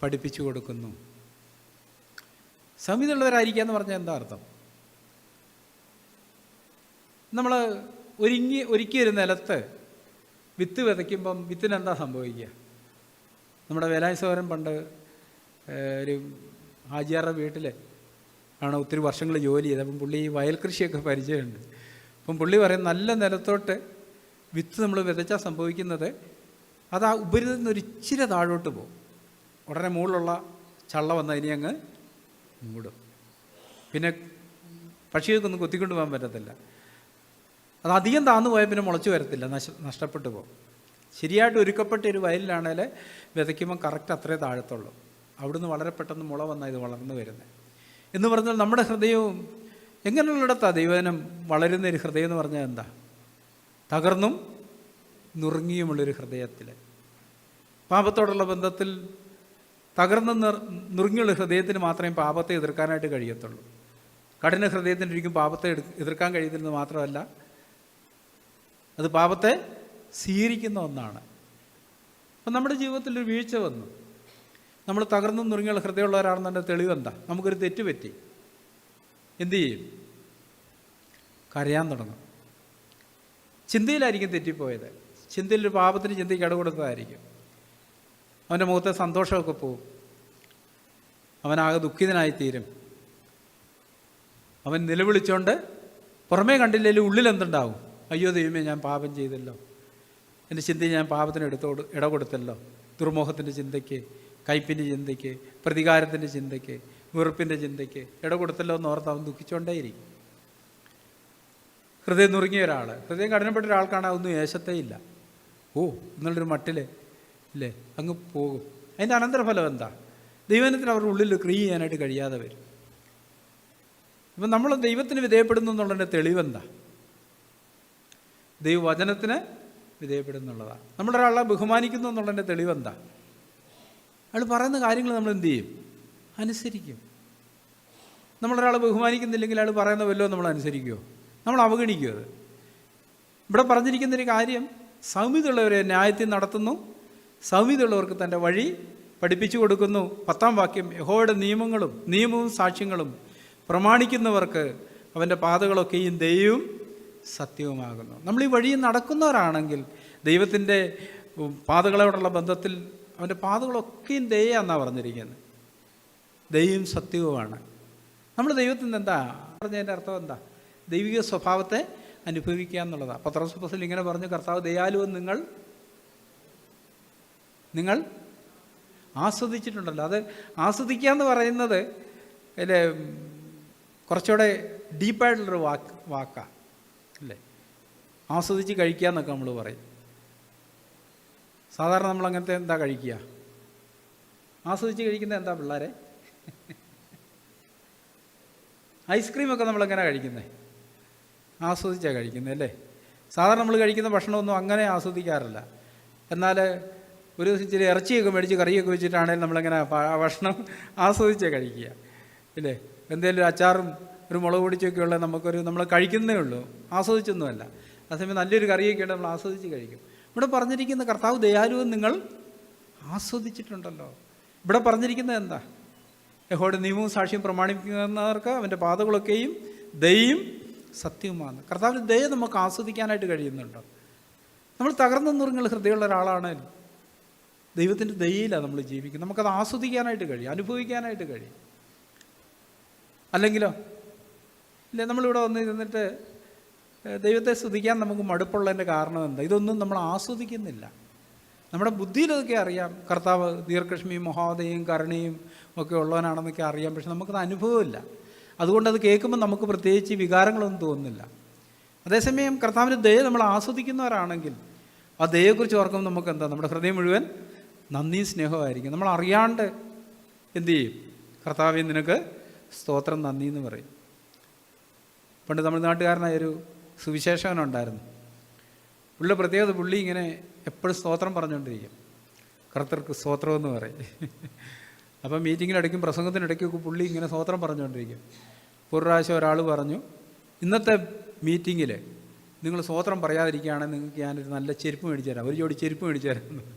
S1: പഠിപ്പിച്ചു കൊടുക്കുന്നു. സൗമ്യതയുള്ളവരായിരിക്കുക എന്ന് പറഞ്ഞാൽ എന്താ അർത്ഥം? നമ്മൾ ഒരുക്കിയൊരു നിലത്ത് വിത്ത് വിതയ്ക്കുമ്പം വിത്തിനെന്താ സംഭവിക്കുക? നമ്മുടെ വേലായുസോരൻ പണ്ട് ഒരു ഹാജിയാറുടെ വീട്ടിൽ ആണ് ഒത്തിരി വർഷങ്ങൾ ജോലി ചെയ്തത്. അപ്പം പുള്ളി ഈ വയൽ കൃഷിയൊക്കെ പരിചയമുണ്ട്. അപ്പം പുള്ളി പറയും, നല്ല നിലത്തോട്ട് വിത്ത് നമ്മൾ വിതച്ചാൽ സംഭവിക്കുന്നത് അത് ആ ഉപരിതത്തിൽ നിന്ന് ഒരു ഇച്ചിരി താഴോട്ട് പോകും. ഉടനെ മുകളിലുള്ള ചള്ള വന്ന് അതിനെ അങ്ങ് മൂടും. പിന്നെ പക്ഷികൾക്കൊന്നും കൊത്തിക്കൊണ്ട് പോകാൻ പറ്റത്തില്ല. അത് അധികം താന്നു പോയാൽ പിന്നെ മുളച്ചു വരത്തില്ല, നഷ്ടപ്പെട്ടു പോകും. ശരിയായിട്ട് ഒരുക്കപ്പെട്ട ഒരു വയലിലാണെങ്കിൽ വിതയ്ക്കുമ്പോൾ കറക്റ്റ് അത്രേ താഴത്തുള്ളൂ. അവിടുന്ന് വളരെ പെട്ടെന്ന് മുള വന്നാൽ ഇത് വളർന്നു വരുന്നത്. എന്ന് പറഞ്ഞാൽ നമ്മുടെ ഹൃദയവും എങ്ങനെയുള്ളിടത്താണ് ദൈവജനം വളരുന്നൊരു ഹൃദയം എന്ന് പറഞ്ഞാൽ എന്താ? തകർന്നും നുറുങ്ങിയുമുള്ളൊരു ഹൃദയത്തിൽ. പാപത്തോടുള്ള ബന്ധത്തിൽ തകർന്ന് നുറുങ്ങിയുള്ള ഹൃദയത്തിന് മാത്രമേ പാപത്തെ എതിർക്കാനായിട്ട് കഴിയത്തുള്ളൂ. കഠിന ഹൃദയത്തിനൊരിക്കും പാപത്തെ എതിർക്കാൻ കഴിയുന്നത് മാത്രമല്ല, അത് പാപത്തെ സ്വീകരിക്കുന്ന ഒന്നാണ്. അപ്പം നമ്മുടെ ജീവിതത്തിൽ ഒരു വീഴ്ച വന്നു, നമ്മൾ തകർന്നു നുറുങ്ങിയുള്ള ഹൃദയമുള്ളവരാണെന്നെ തെളിവെന്താ? നമുക്കൊരു തെറ്റ് പറ്റി, എന്തു ചെയ്യും? കരയാൻ തുടങ്ങും. ചിന്തയിലായിരിക്കും തെറ്റിപ്പോയത്. ചിന്തയിലൊരു പാപത്തിന് ചിന്തയ്ക്ക് ഇടകൊടുത്തതായിരിക്കും. അവൻ്റെ മുഖത്തെ സന്തോഷമൊക്കെ പോവും. അവനാകെ ദുഃഖിതനായിത്തീരും. അവൻ നിലവിളിച്ചുകൊണ്ട് പുറമേ കണ്ടില്ലെങ്കിൽ ഉള്ളിൽ എന്തുണ്ടാവും? അയ്യോ ദൈവമേ, ഞാൻ പാപം ചെയ്തല്ലോ, എൻ്റെ ചിന്തയിൽ ഞാൻ പാപത്തിന് ഇടകൊടുത്തല്ലോ. ദുർമോഹത്തിൻ്റെ ചിന്തയ്ക്ക്, കയ്പിൻ്റെ ചിന്തയ്ക്ക്, പ്രതികാരത്തിൻ്റെ ചിന്തയ്ക്ക്, വെറുപ്പിൻ്റെ ചിന്തയ്ക്ക് ഇടകൊടുത്തല്ലോ എന്ന് ഓർത്ത് അവൻ ദുഃഖിച്ചുകൊണ്ടേയിരിക്കും. ഹൃദയം നുറുങ്ങിയ ഒരാൾ, ഹൃദയം കഠിനപ്പെട്ട ഒരാൾക്കാണ് അതൊന്നും ഏശത്തേയില്ല. എന്നുള്ളൊരു മട്ടിൽ ഇല്ലേ അങ്ങ് പോകും. അതിൻ്റെ അനന്തരഫലം എന്താ? ദൈവത്തിന് അവരുടെ ഉള്ളിൽ ക്രിയ ചെയ്യാനായിട്ട് കഴിയാതെ വരും. ഇപ്പം നമ്മൾ ദൈവത്തിന് വിധേയപ്പെടുന്നു എന്നുള്ളതിൻ്റെ തെളിവെന്താ? ദൈവവചനത്തിന് വിധേയപ്പെടുന്നുള്ളതാണ്. നമ്മളൊരാളെ ബഹുമാനിക്കുന്നു എന്നുള്ളതിൻ്റെ തെളിവെന്താ? അയാൾ പറയുന്ന കാര്യങ്ങൾ നമ്മൾ എന്ത് ചെയ്യും? അനുസരിക്കും. നമ്മളൊരാളെ ബഹുമാനിക്കുന്നില്ലെങ്കിൽ അയാൾ പറയുന്ന വല്ലതും നമ്മൾ അനുസരിക്കുമോ? നമ്മൾ അവഗണിക്കുമോ? അത് ഇവിടെ പറഞ്ഞിരിക്കുന്നൊരു കാര്യം, സൗമ്യതയുള്ളവരെ ന്യായത്തിൽ നടത്തുന്നു, സൗമ്യതയുള്ളവർക്ക് തൻ്റെ വഴി പഠിപ്പിച്ചു കൊടുക്കുന്നു. 10-ാം വാക്യം, യഹോവയുടെ നിയമവും സാക്ഷ്യങ്ങളും പ്രമാണിക്കുന്നവർക്ക് അവൻ്റെ പാതകളൊക്കെയും ദയയും സത്യവുമാകുന്നു. നമ്മൾ ഈ വഴിയിൽ നടക്കുന്നവരാണെങ്കിൽ ദൈവത്തിൻ്റെ പാതകളോടുള്ള ബന്ധത്തിൽ അവൻ്റെ പാതകളൊക്കെയും ദയയാണെന്നാണ് പറഞ്ഞിരിക്കുന്നത്. ദയയും സത്യവുമാണ്. നമ്മൾ ദൈവത്തിന് എന്താ പറഞ്ഞതിൻ്റെ അർത്ഥം എന്താ? ദൈവിക സ്വഭാവത്തെ അനുഭവിക്കുക എന്നുള്ളതാണ്. പത്രോസ് അപ്പോസ്തലൻ ഇങ്ങനെ പറഞ്ഞു, കർത്താവ് ദയാലുവെന്ന് നിങ്ങൾ ആസ്വദിച്ചിട്ടുണ്ടല്ലോ. അത് ആസ്വദിക്കുക എന്ന് പറയുന്നത് അല്ലേ കുറച്ചുകൂടെ ഡീപ്പായിട്ടുള്ളൊരു വാക്കാണ് അല്ലേ. ആസ്വദിച്ച് കഴിക്കുക എന്നൊക്കെ നമ്മൾ പറയും. സാധാരണ നമ്മൾ അങ്ങനത്തെ എന്താ കഴിക്കുക? ആസ്വദിച്ച് കഴിക്കുന്നത് എന്താ പിള്ളേരെ? ഐസ്ക്രീമൊക്കെ നമ്മളെങ്ങനെ കഴിക്കുന്നത്? ആസ്വദിച്ചാണ് കഴിക്കുന്നത് അല്ലേ. സാധാരണ നമ്മൾ കഴിക്കുന്ന ഭക്ഷണമൊന്നും അങ്ങനെ ആസ്വദിക്കാറില്ല. എന്നാൽ ഒരു ഇച്ചിരി ഇറച്ചിയൊക്കെ മേടിച്ച് കറിയൊക്കെ വെച്ചിട്ടാണെങ്കിലും നമ്മളെങ്ങനെ ഭക്ഷണം ആസ്വദിച്ചാണ് കഴിക്കുക ഇല്ലേ. എന്തെങ്കിലും ഒരു അച്ചാറും ഒരു മുളക് പൊടിച്ചൊക്കെ ഉള്ള നമ്മൾ കഴിക്കുന്നേ ഉള്ളൂ, ആസ്വദിച്ചൊന്നുമല്ല. അതേസമയം നല്ലൊരു കറിയൊക്കെ ഉണ്ട്, നമ്മൾ ആസ്വദിച്ച് കഴിക്കും. ഇവിടെ പറഞ്ഞിരിക്കുന്ന കർത്താവ് ദയാലുവെന്ന് നിങ്ങൾ ആസ്വദിച്ചിട്ടുണ്ടല്ലോ. ഇവിടെ പറഞ്ഞിരിക്കുന്നത് എന്താ? യഹോവയുടെ നിയമവും സാക്ഷ്യം പ്രമാണിക്കുന്നവർക്ക് അവൻ്റെ പാതകളൊക്കെയും ദയയും സത്യവുമാണ്. കർത്താവിൻ്റെ ദയ നമുക്ക് ആസ്വദിക്കാനായിട്ട് കഴിയുന്നുണ്ടോ? നമ്മൾ തകർന്നു നുറുങ്ങുള്ള ഹൃദയമുള്ള ഒരാളാണേലും ദൈവത്തിൻ്റെ ദയയിലാണ് നമ്മൾ ജീവിക്കുന്നത്. നമുക്കത് ആസ്വദിക്കാനായിട്ട് കഴിയും, അനുഭവിക്കാനായിട്ട് കഴിയും. അല്ലെങ്കിലോ ഇല്ലേ, നമ്മളിവിടെ വന്ന് ഇരുന്നിട്ട് ദൈവത്തെ സ്തുതിക്കാൻ നമുക്ക് മടുപ്പുള്ളതിൻ്റെ കാരണം എന്താ? ഇതൊന്നും നമ്മൾ ആസ്വദിക്കുന്നില്ല. നമ്മുടെ ബുദ്ധിയിലൊക്കെ അറിയാം കർത്താവ് ദീർഘക്ഷമയും മഹോദയയും കരുണയും ഒക്കെ ഉള്ളവനാണെന്നൊക്കെ അറിയാം. പക്ഷെ നമുക്കത് അനുഭവമില്ല. അതുകൊണ്ടത് കേൾക്കുമ്പോൾ നമുക്ക് പ്രത്യേകിച്ച് വികാരങ്ങളൊന്നും തോന്നുന്നില്ല. അതേസമയം കർത്താവിൻ്റെ ദയ നമ്മൾ ആസ്വദിക്കുന്നവരാണെങ്കിൽ ആ ദയയെക്കുറിച്ച് ഓർക്കുമ്പോൾ നമുക്ക് എന്താ? നമ്മുടെ ഹൃദയം മുഴുവൻ നന്ദിയും സ്നേഹമായിരിക്കും. നമ്മൾ അറിയാണ്ട് എന്തു ചെയ്യും? കർത്താവേ നിനക്ക് സ്തോത്രം, നന്ദി എന്ന് പറയും. പണ്ട് തമിഴ്നാട്ടുകാരനായൊരു സുവിശേഷകനുണ്ടായിരുന്നു. പുള്ളിയുടെ പ്രത്യേകത, പുള്ളി ഇങ്ങനെ എപ്പോഴും സ്തോത്രം പറഞ്ഞുകൊണ്ടിരിക്കും. കർത്തർക്ക് സ്തോത്രം എന്ന് പറയും. അപ്പം മീറ്റിങ്ങിനിടയ്ക്കും പ്രസംഗത്തിനിടയ്ക്കൊക്കെ പുള്ളി ഇങ്ങനെ സ്തോത്രം പറഞ്ഞുകൊണ്ടിരിക്കും. ഒരു പ്രാവശ്യം ഒരാൾ പറഞ്ഞു, ഇന്നത്തെ മീറ്റിങ്ങിൽ നിങ്ങൾ സ്തോത്രം പറയാതിരിക്കുകയാണെങ്കിൽ നിങ്ങൾക്ക് ഞാനൊരു നല്ല ചെരുപ്പ് മേടിച്ചു തരാം, ഒരു ജോഡി ചെരുപ്പ് മേടിച്ചു തരാം.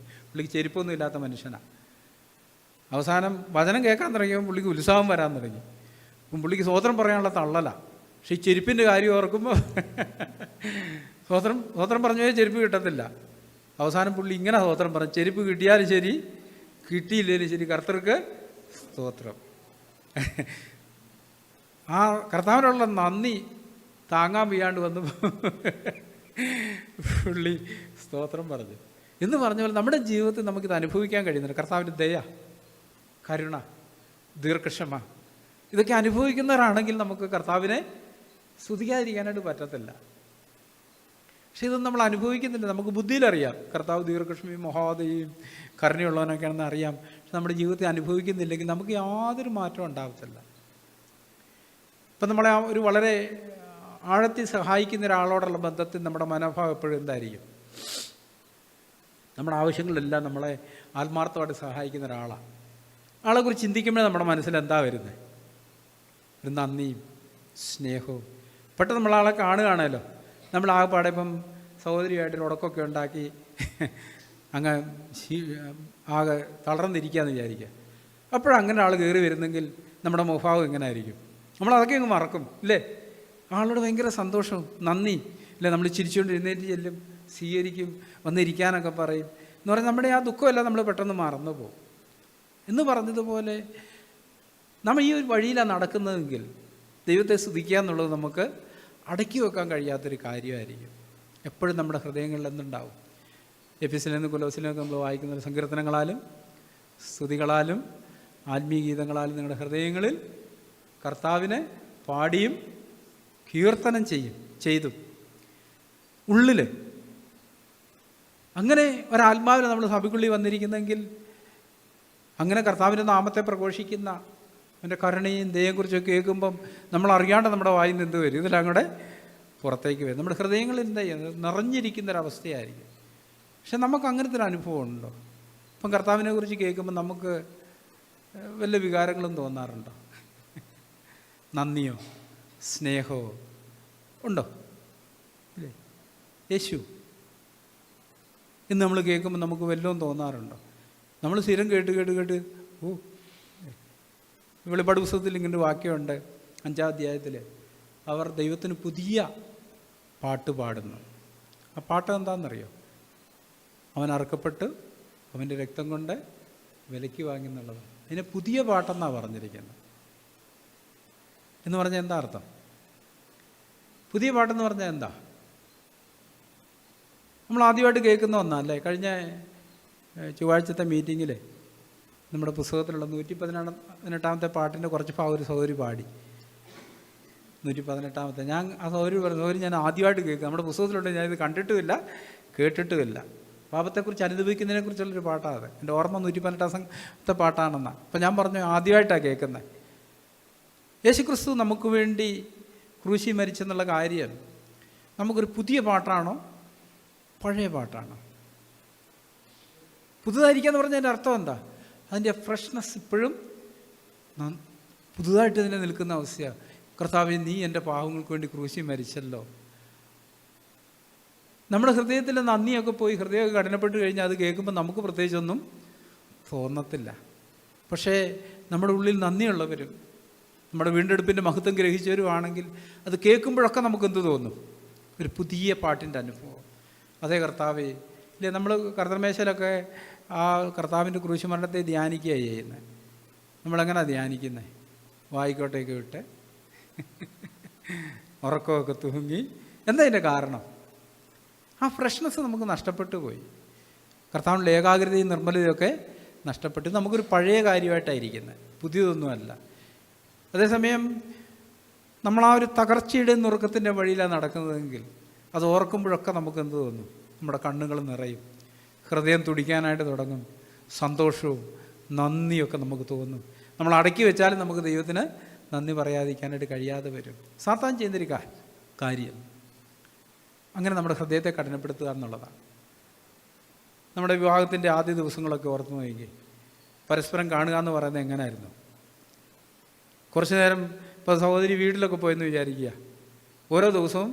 S1: പുള്ളിക്ക് ചെരുപ്പൊന്നും ഇല്ലാത്ത മനുഷ്യനാണ്. അവസാനം വചനം കേൾക്കാൻ തുടങ്ങിയപ്പോൾ പുള്ളിക്ക് ഉത്സാഹം വരാൻ തുടങ്ങി. അപ്പം പുള്ളിക്ക് സ്തോത്രം പറയാനുള്ള തള്ളല. പക്ഷേ ഈ ചെരുപ്പിൻ്റെ കാര്യം ഓർക്കുമ്പോൾ സ്തോത്രം പറഞ്ഞു പോയാൽ ചെരുപ്പ് കിട്ടത്തില്ല. അവസാനം പുള്ളി ഇങ്ങനെ സ്തോത്രം പറഞ്ഞു, ചെരുപ്പ് കിട്ടിയാലും ശരി കിട്ടിയില്ലേലും ശരി കർത്തർക്ക് സ്തോത്രം. ആ കർത്താവിനുള്ള നന്ദി താങ്ങാൻ വയ്യാണ്ട് വന്ന് പുള്ളി സ്തോത്രം പറഞ്ഞു. എന്ന് പറഞ്ഞ പോലെ നമ്മുടെ ജീവിതത്തിൽ നമുക്കിത് അനുഭവിക്കാൻ കഴിയുന്നുണ്ട്. കർത്താവിൻ്റെ ദയ, കരുണ, ദീർഘക്ഷമ, ഇതൊക്കെ അനുഭവിക്കുന്നവരാണെങ്കിൽ നമുക്ക് കർത്താവിനെ സ്തുതിക്കാതിരിക്കാനായിട്ട് പറ്റത്തില്ല. പക്ഷെ ഇതൊന്നും നമ്മൾ അനുഭവിക്കുന്നില്ല. നമുക്ക് ബുദ്ധിയിലറിയാം കർത്താവ് ദീർഘക്ഷമയും മഹോദയയും കരുണയുള്ളവനൊക്കെയാണെന്ന് അറിയാം. പക്ഷെ നമ്മുടെ ജീവിതത്തിൽ അനുഭവിക്കുന്നില്ലെങ്കിൽ നമുക്ക് യാതൊരു മാറ്റവും ഉണ്ടാകത്തില്ല. ഇപ്പം നമ്മളെ ഒരു വളരെ ആഴത്തിൽ സഹായിക്കുന്ന ഒരാളോടുള്ള ബന്ധത്തിൽ നമ്മുടെ മനോഭാവം എപ്പോഴും എന്തായിരിക്കും? നമ്മുടെ ആവശ്യങ്ങളിലെല്ലാം നമ്മളെ ആത്മാർത്ഥമായിട്ട് സഹായിക്കുന്ന ഒരാളാണ്. ആളെക്കുറിച്ച് ചിന്തിക്കുമ്പോഴേ നമ്മുടെ മനസ്സിൽ എന്താ വരുന്നത്? ഒരു നന്ദിയും സ്നേഹവും. പെട്ടെന്ന് നമ്മളാളെ കാണുകയാണല്ലോ, നമ്മൾ ആകെപ്പാടെ ഇപ്പം സഹോദരിയായിട്ടൊരു ഉടക്കമൊക്കെ ഉണ്ടാക്കി അങ്ങ് ആകെ തളർന്നിരിക്കുകയെന്ന് വിചാരിക്കുക. അപ്പോഴങ്ങനെ ആൾ കയറി വരുന്നെങ്കിൽ നമ്മുടെ മുഖഭാവം എങ്ങനെ ആയിരിക്കും? നമ്മളതൊക്കെ അങ്ങ് മറക്കും ഇല്ലേ? ആളോട് ഭയങ്കര സന്തോഷവും നന്ദി ഇല്ലേ? നമ്മൾ ചിരിച്ചുകൊണ്ട് എഴുന്നേറ്റ് ചെല്ലും, സ്വീകരിക്കും, വന്നിരിക്കാനൊക്കെ പറയും. എന്ന് പറഞ്ഞാൽ നമ്മുടെ ആ ദുഃഖമെല്ലാം നമ്മൾ പെട്ടെന്ന് മറന്നു പോകും. എന്ന് പറഞ്ഞതുപോലെ നമ്മൾ ഈ ഒരു വഴിയിലാണ് നടക്കുന്നതെങ്കിൽ ദൈവത്തെ സ്തുതിക്കുക എന്നുള്ളത് നമുക്ക് അടക്കി വെക്കാൻ കഴിയാത്തൊരു കാര്യമായിരിക്കും. എപ്പോഴും നമ്മുടെ ഹൃദയങ്ങളിൽ എന്തുണ്ടാവും? എഫെസ്യരിൽ കൊലോസ്യരിലൊക്കെ നമ്മൾ വായിക്കുന്ന സങ്കീർത്തനങ്ങളാലും സ്തുതികളാലും ആത്മീയ ഗീതങ്ങളാലും നിങ്ങളുടെ ഹൃദയങ്ങളിൽ കർത്താവിനെ പാടിയും കീർത്തനം ചെയ്തു ഉള്ളിൽ അങ്ങനെ ഒരാത്മാവിനെ നമ്മൾ സഭയ്ക്കുള്ളിൽ വന്നിരിക്കുന്നെങ്കിൽ അങ്ങനെ കർത്താവിൻ്റെ നാമത്തെ പ്രഘോഷിക്കുന്ന അവൻ്റെ കരുണയും ദയയെക്കുറിച്ചൊക്കെ കേൾക്കുമ്പം നമ്മൾ അറിയാണ്ട് നമ്മുടെ വായിൽ നിന്ന് എന്ത് വരും? ഇതിലങ്ങടെ പുറത്തേക്ക് വരും. നമ്മുടെ ഹൃദയങ്ങളിൽ എന്താ ചെയ്യുന്നത്? നിറഞ്ഞിരിക്കുന്നൊരവസ്ഥയായിരിക്കും. പക്ഷെ നമുക്ക് അങ്ങനത്തെ ഒരു അനുഭവം ഉണ്ടോ? ഇപ്പം കർത്താവിനെ കുറിച്ച് കേൾക്കുമ്പോൾ നമുക്ക് വല്ല വികാരങ്ങളും തോന്നാറുണ്ടോ? നന്ദിയോ സ്നേഹമോ ഉണ്ടോ? ഇല്ലേ? യേശു ഇന്ന് നമ്മൾ കേൾക്കുമ്പോൾ നമുക്ക് വല്ലതും തോന്നാറുണ്ടോ? നമ്മൾ സ്ഥിരം കേട്ട് വെളിപ്പാട് പുസ്തകത്തിൽ ഇങ്ങനെ വാക്യമുണ്ട്, 5-ാം അധ്യായത്തിൽ അവർ ദൈവത്തിന് പുതിയ പാട്ട് പാടുന്നു. ആ പാട്ട് എന്താണെന്നറിയോ? അവൻ അറുക്കപ്പെട്ട് അവൻ്റെ രക്തം കൊണ്ട് വിലയ്ക്ക് വാങ്ങി എന്നുള്ളതാണ്. അതിനെ പുതിയ പാട്ടെന്നാണ് പറഞ്ഞിരിക്കുന്നത്. എന്ന് പറഞ്ഞാൽ എന്താ അർത്ഥം? പുതിയ പാട്ടെന്ന് പറഞ്ഞാൽ എന്താ? നമ്മൾ ആദ്യമായിട്ട് കേൾക്കുന്ന ഒന്നല്ലേ. കഴിഞ്ഞ ചൊവ്വാഴ്ചത്തെ മീറ്റിങ്ങിൽ നമ്മുടെ പുസ്തകത്തിലുള്ള 118-ാമത്തെ പാട്ടിൻ്റെ കുറച്ച് ഭാഗം ഒരു സഹോദരി പാടി. 118-ാമത്തെ ഞാൻ ആ സഹോദരി ഞാൻ ആദ്യമായിട്ട് കേൾക്കുക. നമ്മുടെ പുസ്തകത്തിലുണ്ട്, ഞാനിത് കണ്ടിട്ടുമില്ല കേട്ടിട്ടുമില്ല. പാപത്തെക്കുറിച്ച് അനുഭവിക്കുന്നതിനെക്കുറിച്ചുള്ളൊരു പാട്ടാണ് അത്. എൻ്റെ ഓർമ്മ 118-ാമത്തെ പാട്ടാണെന്നാണ്. അപ്പം ഞാൻ പറഞ്ഞു ആദ്യമായിട്ടാണ് കേൾക്കുന്നത്. യേശുക്രിസ്തു നമുക്ക് വേണ്ടി ക്രൂശി മരിച്ചെന്നുള്ള കാര്യം നമുക്കൊരു പുതിയ പാട്ടാണോ പഴയ പാട്ടാണോ? പുതുതായിരിക്കുക എന്ന് പറഞ്ഞാൽ അതിൻ്റെ അർത്ഥം എന്താ? അതിൻ്റെ ഫ്രഷ്നെസ് ഇപ്പോഴും പുതുതായിട്ട് തന്നെ നിൽക്കുന്ന അവസ്ഥയാണ്. കർത്താവേ, നീ എൻ്റെ പാവങ്ങൾക്ക് വേണ്ടി ക്രൂശി മരിച്ചല്ലോ. നമ്മുടെ ഹൃദയത്തിൽ നന്ദിയൊക്കെ പോയി ഹൃദയമൊക്കെ കഠിനപ്പെട്ട് കഴിഞ്ഞാൽ അത് കേൾക്കുമ്പോൾ നമുക്ക് പ്രത്യേകിച്ചൊന്നും തോന്നത്തില്ല. പക്ഷേ നമ്മുടെ ഉള്ളിൽ നന്ദിയുള്ളവരും നമ്മുടെ വീണ്ടെടുപ്പിൻ്റെ മഹത്വം ഗ്രഹിച്ചവരുമാണെങ്കിൽ അത് കേൾക്കുമ്പോഴൊക്കെ നമുക്കെന്ത് തോന്നും? ഒരു പുതിയ പാട്ടിൻ്റെ അനുഭവം. അതേ കർത്താവേ, ഇല്ലേ, നമ്മൾ കർത്തൃമേശയിലൊക്കെ ആ കർത്താവിൻ്റെ ക്രൂശ് മരണത്തെ ധ്യാനിക്കുകയാണ് ചെയ്യുന്നത്. നമ്മളെങ്ങനെയാണ് ധ്യാനിക്കുന്നത്? വായിക്കോട്ടേക്ക് വിട്ട് ഉറക്കമൊക്കെ തൂങ്ങി. എന്താ ഇതിൻ്റെ കാരണം? ആ ഫ്രഷ്നെസ് നമുക്ക് നഷ്ടപ്പെട്ടു പോയി. കർത്താവിൻ്റെ ഏകാഗ്രതയും നിർമ്മലതയൊക്കെ നഷ്ടപ്പെട്ട് നമുക്കൊരു പഴയ കാര്യമായിട്ടായിരിക്കുന്നത്, പുതിയതൊന്നുമല്ല. അതേസമയം നമ്മൾ ആ ഒരു തകർച്ചയുടെ നുറുക്കത്തിൻ്റെ വഴിയിലാണ് നടക്കുന്നതെങ്കിൽ അത് ഓർക്കുമ്പോഴൊക്കെ നമുക്ക് എന്ത് തോന്നും? നമ്മുടെ കണ്ണുകൾ നിറയും, ഹൃദയം തുടിക്കാനായിട്ട് തുടങ്ങും, സന്തോഷവും നന്ദിയൊക്കെ നമുക്ക് തോന്നും. നമ്മൾ അടക്കി വെച്ചാലും നമുക്ക് ദൈവത്തിന് നന്ദി പറയാതിരിക്കാനായിട്ട് കഴിയാതെ വരും. സാത്താൻ ചെയ്യുന്നൊരു കാര്യം അങ്ങനെ നമ്മുടെ ഹൃദയത്തെ കഠിനപ്പെടുത്തുക എന്നുള്ളതാണ്. നമ്മുടെ വിവാഹത്തിൻ്റെ ആദ്യ ദിവസങ്ങളൊക്കെ ഓർത്ത് നോക്കി, പരസ്പരം കാണുക എന്ന് പറയുന്നത് എങ്ങനെയായിരുന്നു? കുറച്ച് നേരം ഇപ്പോൾ സഹോദരി വീട്ടിലൊക്കെ പോയെന്ന് വിചാരിക്കുക, ഓരോ ദിവസവും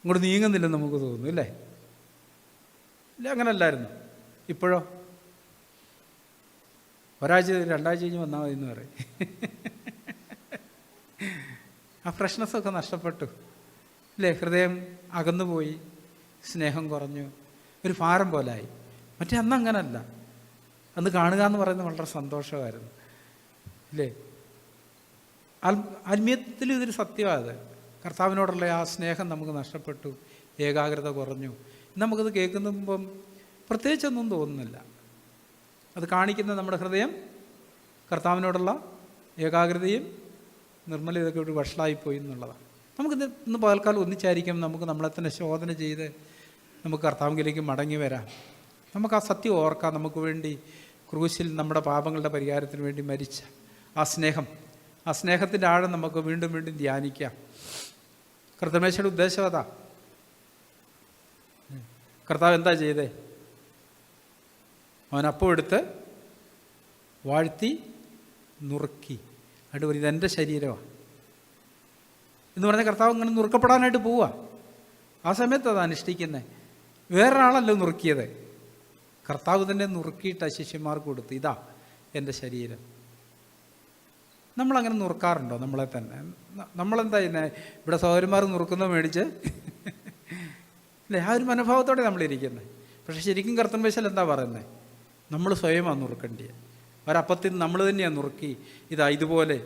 S1: ഇങ്ങോട്ട് നീങ്ങുന്നില്ലെന്ന് നമുക്ക് തോന്നുന്നു, ഇല്ലേ? ഇല്ല, അങ്ങനല്ലായിരുന്നു. ഇപ്പോഴോ ഒരാഴ്ച 2 ആഴ്ച കഴിഞ്ഞ് വന്നാൽ മതി എന്ന് പറയും. ആ ഫ്രഷ്നെസ്സൊക്കെ നഷ്ടപ്പെട്ടു, ഇല്ലേ? ഹൃദയം അകന്നുപോയി, സ്നേഹം കുറഞ്ഞു, ഒരു ഭാരം പോലായി. മറ്റേ അന്ന് അങ്ങനല്ല. അന്ന് കാണുക എന്ന് പറയുന്നത് വളരെ സന്തോഷമായിരുന്നു, ഇല്ലേ? ആത്മീയത്തിൽ ഇതൊരു സത്യമാണ്. കർത്താവിനോടുള്ള ആ സ്നേഹം നമുക്ക് നഷ്ടപ്പെട്ടു, ഏകാഗ്രത കുറഞ്ഞു. നമുക്കത് കേൾക്കുമ്പം പ്രത്യേകിച്ചൊന്നും തോന്നുന്നില്ല. അത് കാണിക്കുന്ന നമ്മുടെ ഹൃദയം കർത്താവിനോടുള്ള ഏകാഗ്രതയും നിർമ്മലതയൊക്കെ ഒരു വഷളായിപ്പോയി എന്നുള്ളതാണ്. നമുക്കിന്ന് ഇന്ന് പകൽക്കാലം ഒന്നിച്ചായിരിക്കും നമുക്ക് നമ്മളെ തന്നെ ശോധന ചെയ്ത് നമുക്ക് കർത്താവിലേക്ക് മടങ്ങി വരാം. നമുക്ക് ആ സത്യം ഓർക്കാം. നമുക്ക് വേണ്ടി ക്രൂശിൽ നമ്മുടെ പാപങ്ങളുടെ പരിഹാരത്തിന് വേണ്ടി മരിച്ച ആ സ്നേഹത്തിൻ്റെ ആഴം നമുക്ക് വീണ്ടും വീണ്ടും ധ്യാനിക്കാം. കർത്തമേശയുടെ ഉദ്ദേശം അതാ. കർത്താവ് എന്താ ചെയ്തേ? അവൻ അപ്പം എടുത്ത് വാഴ്ത്തി നുറുക്കി എന്നിട്ട് പറയും, ഇതെൻ്റെ ശരീരമാണ് എന്ന് പറഞ്ഞാൽ കർത്താവ് ഇങ്ങനെ നുറുക്കപ്പെടാനായിട്ട് പോവുക. ആ സമയത്ത് അത് അനുഷ്ഠിക്കുന്നത്. വേറൊരാളല്ലോ നുറുക്കിയത്, കർത്താവ് തന്നെ നുറുക്കിയിട്ട് ശിഷ്യന്മാർക്ക് കൊടുത്തു, ഇതാ എൻ്റെ ശരീരം. നമ്മളങ്ങനെ നുറുക്കാറുണ്ടോ നമ്മളെ തന്നെ? നമ്മളെന്താ ചെയ്യുന്നത്? ഇവിടെ സഹോദരന്മാർ നുറുക്കുന്നത് മേടിച്ച് അല്ലേ, ആ ഒരു മനോഭാവത്തോടെ നമ്മളിരിക്കുന്നത്. പക്ഷേ ശരിക്കും കർത്തൃമേശയിൽ എന്താ പറയുന്നത്? നമ്മൾ സ്വയമാണ് നുറുക്കേണ്ടിയത്. ഒരപ്പത്തിൽ നമ്മൾ തന്നെയാണ് നുറുക്കി, ഇതാ ഇതുപോലെ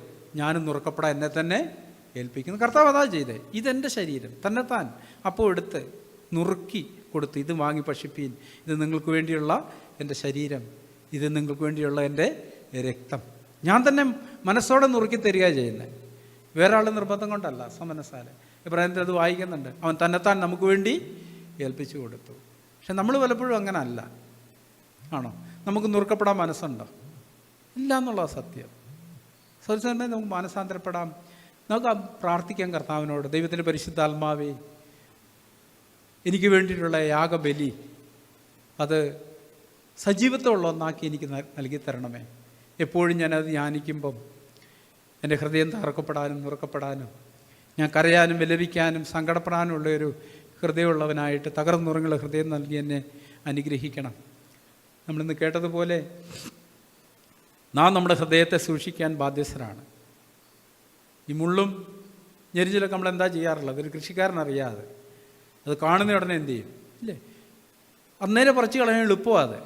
S1: ഞാനും നുറുക്കപ്പെടാൻ എന്നെ തന്നെ ഏൽപ്പിക്കുന്നു. കർത്താവ് അതാ ചെയ്തേ. ഇതെൻ്റെ ശരീരം, തന്നെത്താൻ അപ്പോൾ എടുത്ത് നുറുക്കി കൊടുത്ത്, ഇത് വാങ്ങി ഭക്ഷിപ്പീൻ, ഇത് നിങ്ങൾക്ക് വേണ്ടിയുള്ള എൻ്റെ ശരീരം, ഇത് നിങ്ങൾക്ക് വേണ്ടിയുള്ള എൻ്റെ രക്തം. ഞാൻ തന്നെ മനസ്സോടെ നുറുക്കി തരിക ചെയ്യുന്നത്, വേറെ ആൾ നിർബന്ധം കൊണ്ടല്ല, സമനസാലെ. ഇബ്രാഹിം അത് വായിക്കുന്നുണ്ട്, അവൻ തന്നെത്താൻ നമുക്ക് വേണ്ടി ഏൽപ്പിച്ചു കൊടുത്തു. പക്ഷെ നമ്മൾ പലപ്പോഴും അങ്ങനെ അല്ല. ആണോ? നമുക്ക് നുറുക്കപ്പെടാൻ മനസ്സുണ്ടോ? ഇല്ല എന്നുള്ളത് സത്യം. സത്യം നമുക്ക് മാനസാന്തരപ്പെടാം. നമുക്ക് പ്രാർത്ഥിക്കാം കർത്താവിനോട്, ദൈവത്തിൻ്റെ പരിശുദ്ധാത്മാവേ, എനിക്ക് വേണ്ടിയിട്ടുള്ള യാഗബലി അത് സജീവത്വമുള്ള ഒന്നാക്കി എനിക്ക് നൽകി തരണമേ. എപ്പോഴും ഞാനത് ധ്യാനിക്കുമ്പം എൻ്റെ ഹൃദയം തകർക്കപ്പെടാനും നുറുക്കപ്പെടാനും, ഞാൻ കരയാനും വിലപിക്കാനും സങ്കടപ്പെടാനുമുള്ളൊരു ഹൃദയമുള്ളവനായിട്ട് തകർന്നുറങ്ങുള്ള ഹൃദയം നൽകി എന്നെ അനുഗ്രഹിക്കണം. നമ്മളിന്ന് കേട്ടതുപോലെ നാം നമ്മുടെ ഹൃദയത്തെ സൂക്ഷിക്കാൻ ബാധ്യസ്ഥരാണ്. ഈ മുള്ളും ഞെരിച്ചിലൊക്കെ നമ്മളെന്താ ചെയ്യാറുള്ളത്? ഒരു കൃഷിക്കാരനറിയാതെ അത് കാണുന്ന ഉടനെ എന്ത് ചെയ്യും? ഇല്ലേ, അന്നേരം പറിച്ച് കളയാൻ എളുപ്പമാണ്.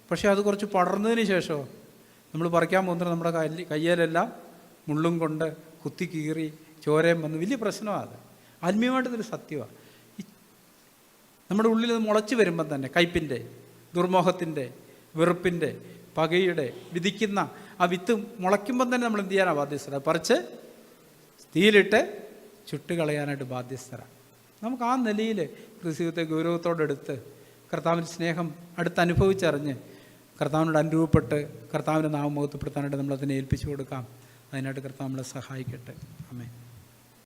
S1: പക്ഷേ അത് കുറച്ച് പടർന്നതിന് ശേഷം നമ്മൾ പറിക്കാൻ പോകുന്നത് നമ്മുടെ കയ്യിലെല്ലാം മുള്ളും കൊണ്ട് കുത്തി കീറി ചോരയും വന്ന് വലിയ പ്രശ്നമാണ്. അത് ആത്മീയമായിട്ടതൊരു സത്യമാണ്. നമ്മുടെ ഉള്ളിൽ അത് മുളച്ച് വരുമ്പം തന്നെ കയ്പിൻ്റെ, ദുർമോഹത്തിൻ്റെ, വെറുപ്പിൻ്റെ, പകയുടെ, വിധിക്കുന്ന ആ വിത്ത് മുളയ്ക്കുമ്പം തന്നെ നമ്മൾ എന്ത് ചെയ്യാനാണ് ബാധ്യസ്ഥര? പറിച്ച് തീയിലിട്ട് ചുട്ടുകളയാനായിട്ട് ബാധ്യസ്ഥരാണ്. നമുക്ക് ആ നിലയിൽ ക്രിസ്തുത്തെ ഗൗരവത്തോടെടുത്ത് കർത്താവിൻ്റെ സ്നേഹം അടുത്തനുഭവിച്ചറിഞ്ഞ് കർത്താവിനോട് അനുരൂപപ്പെട്ട് കർത്താവിൻ്റെ നാമം മുഖത്തപ്പെടുത്താനായിട്ട് നമ്മളതിനെ ഏൽപ്പിച്ചു കൊടുക്കാം. അതിനായിട്ട് കർത്താവ് നമ്മളെ സഹായിക്കട്ടെ. ആമേൻ.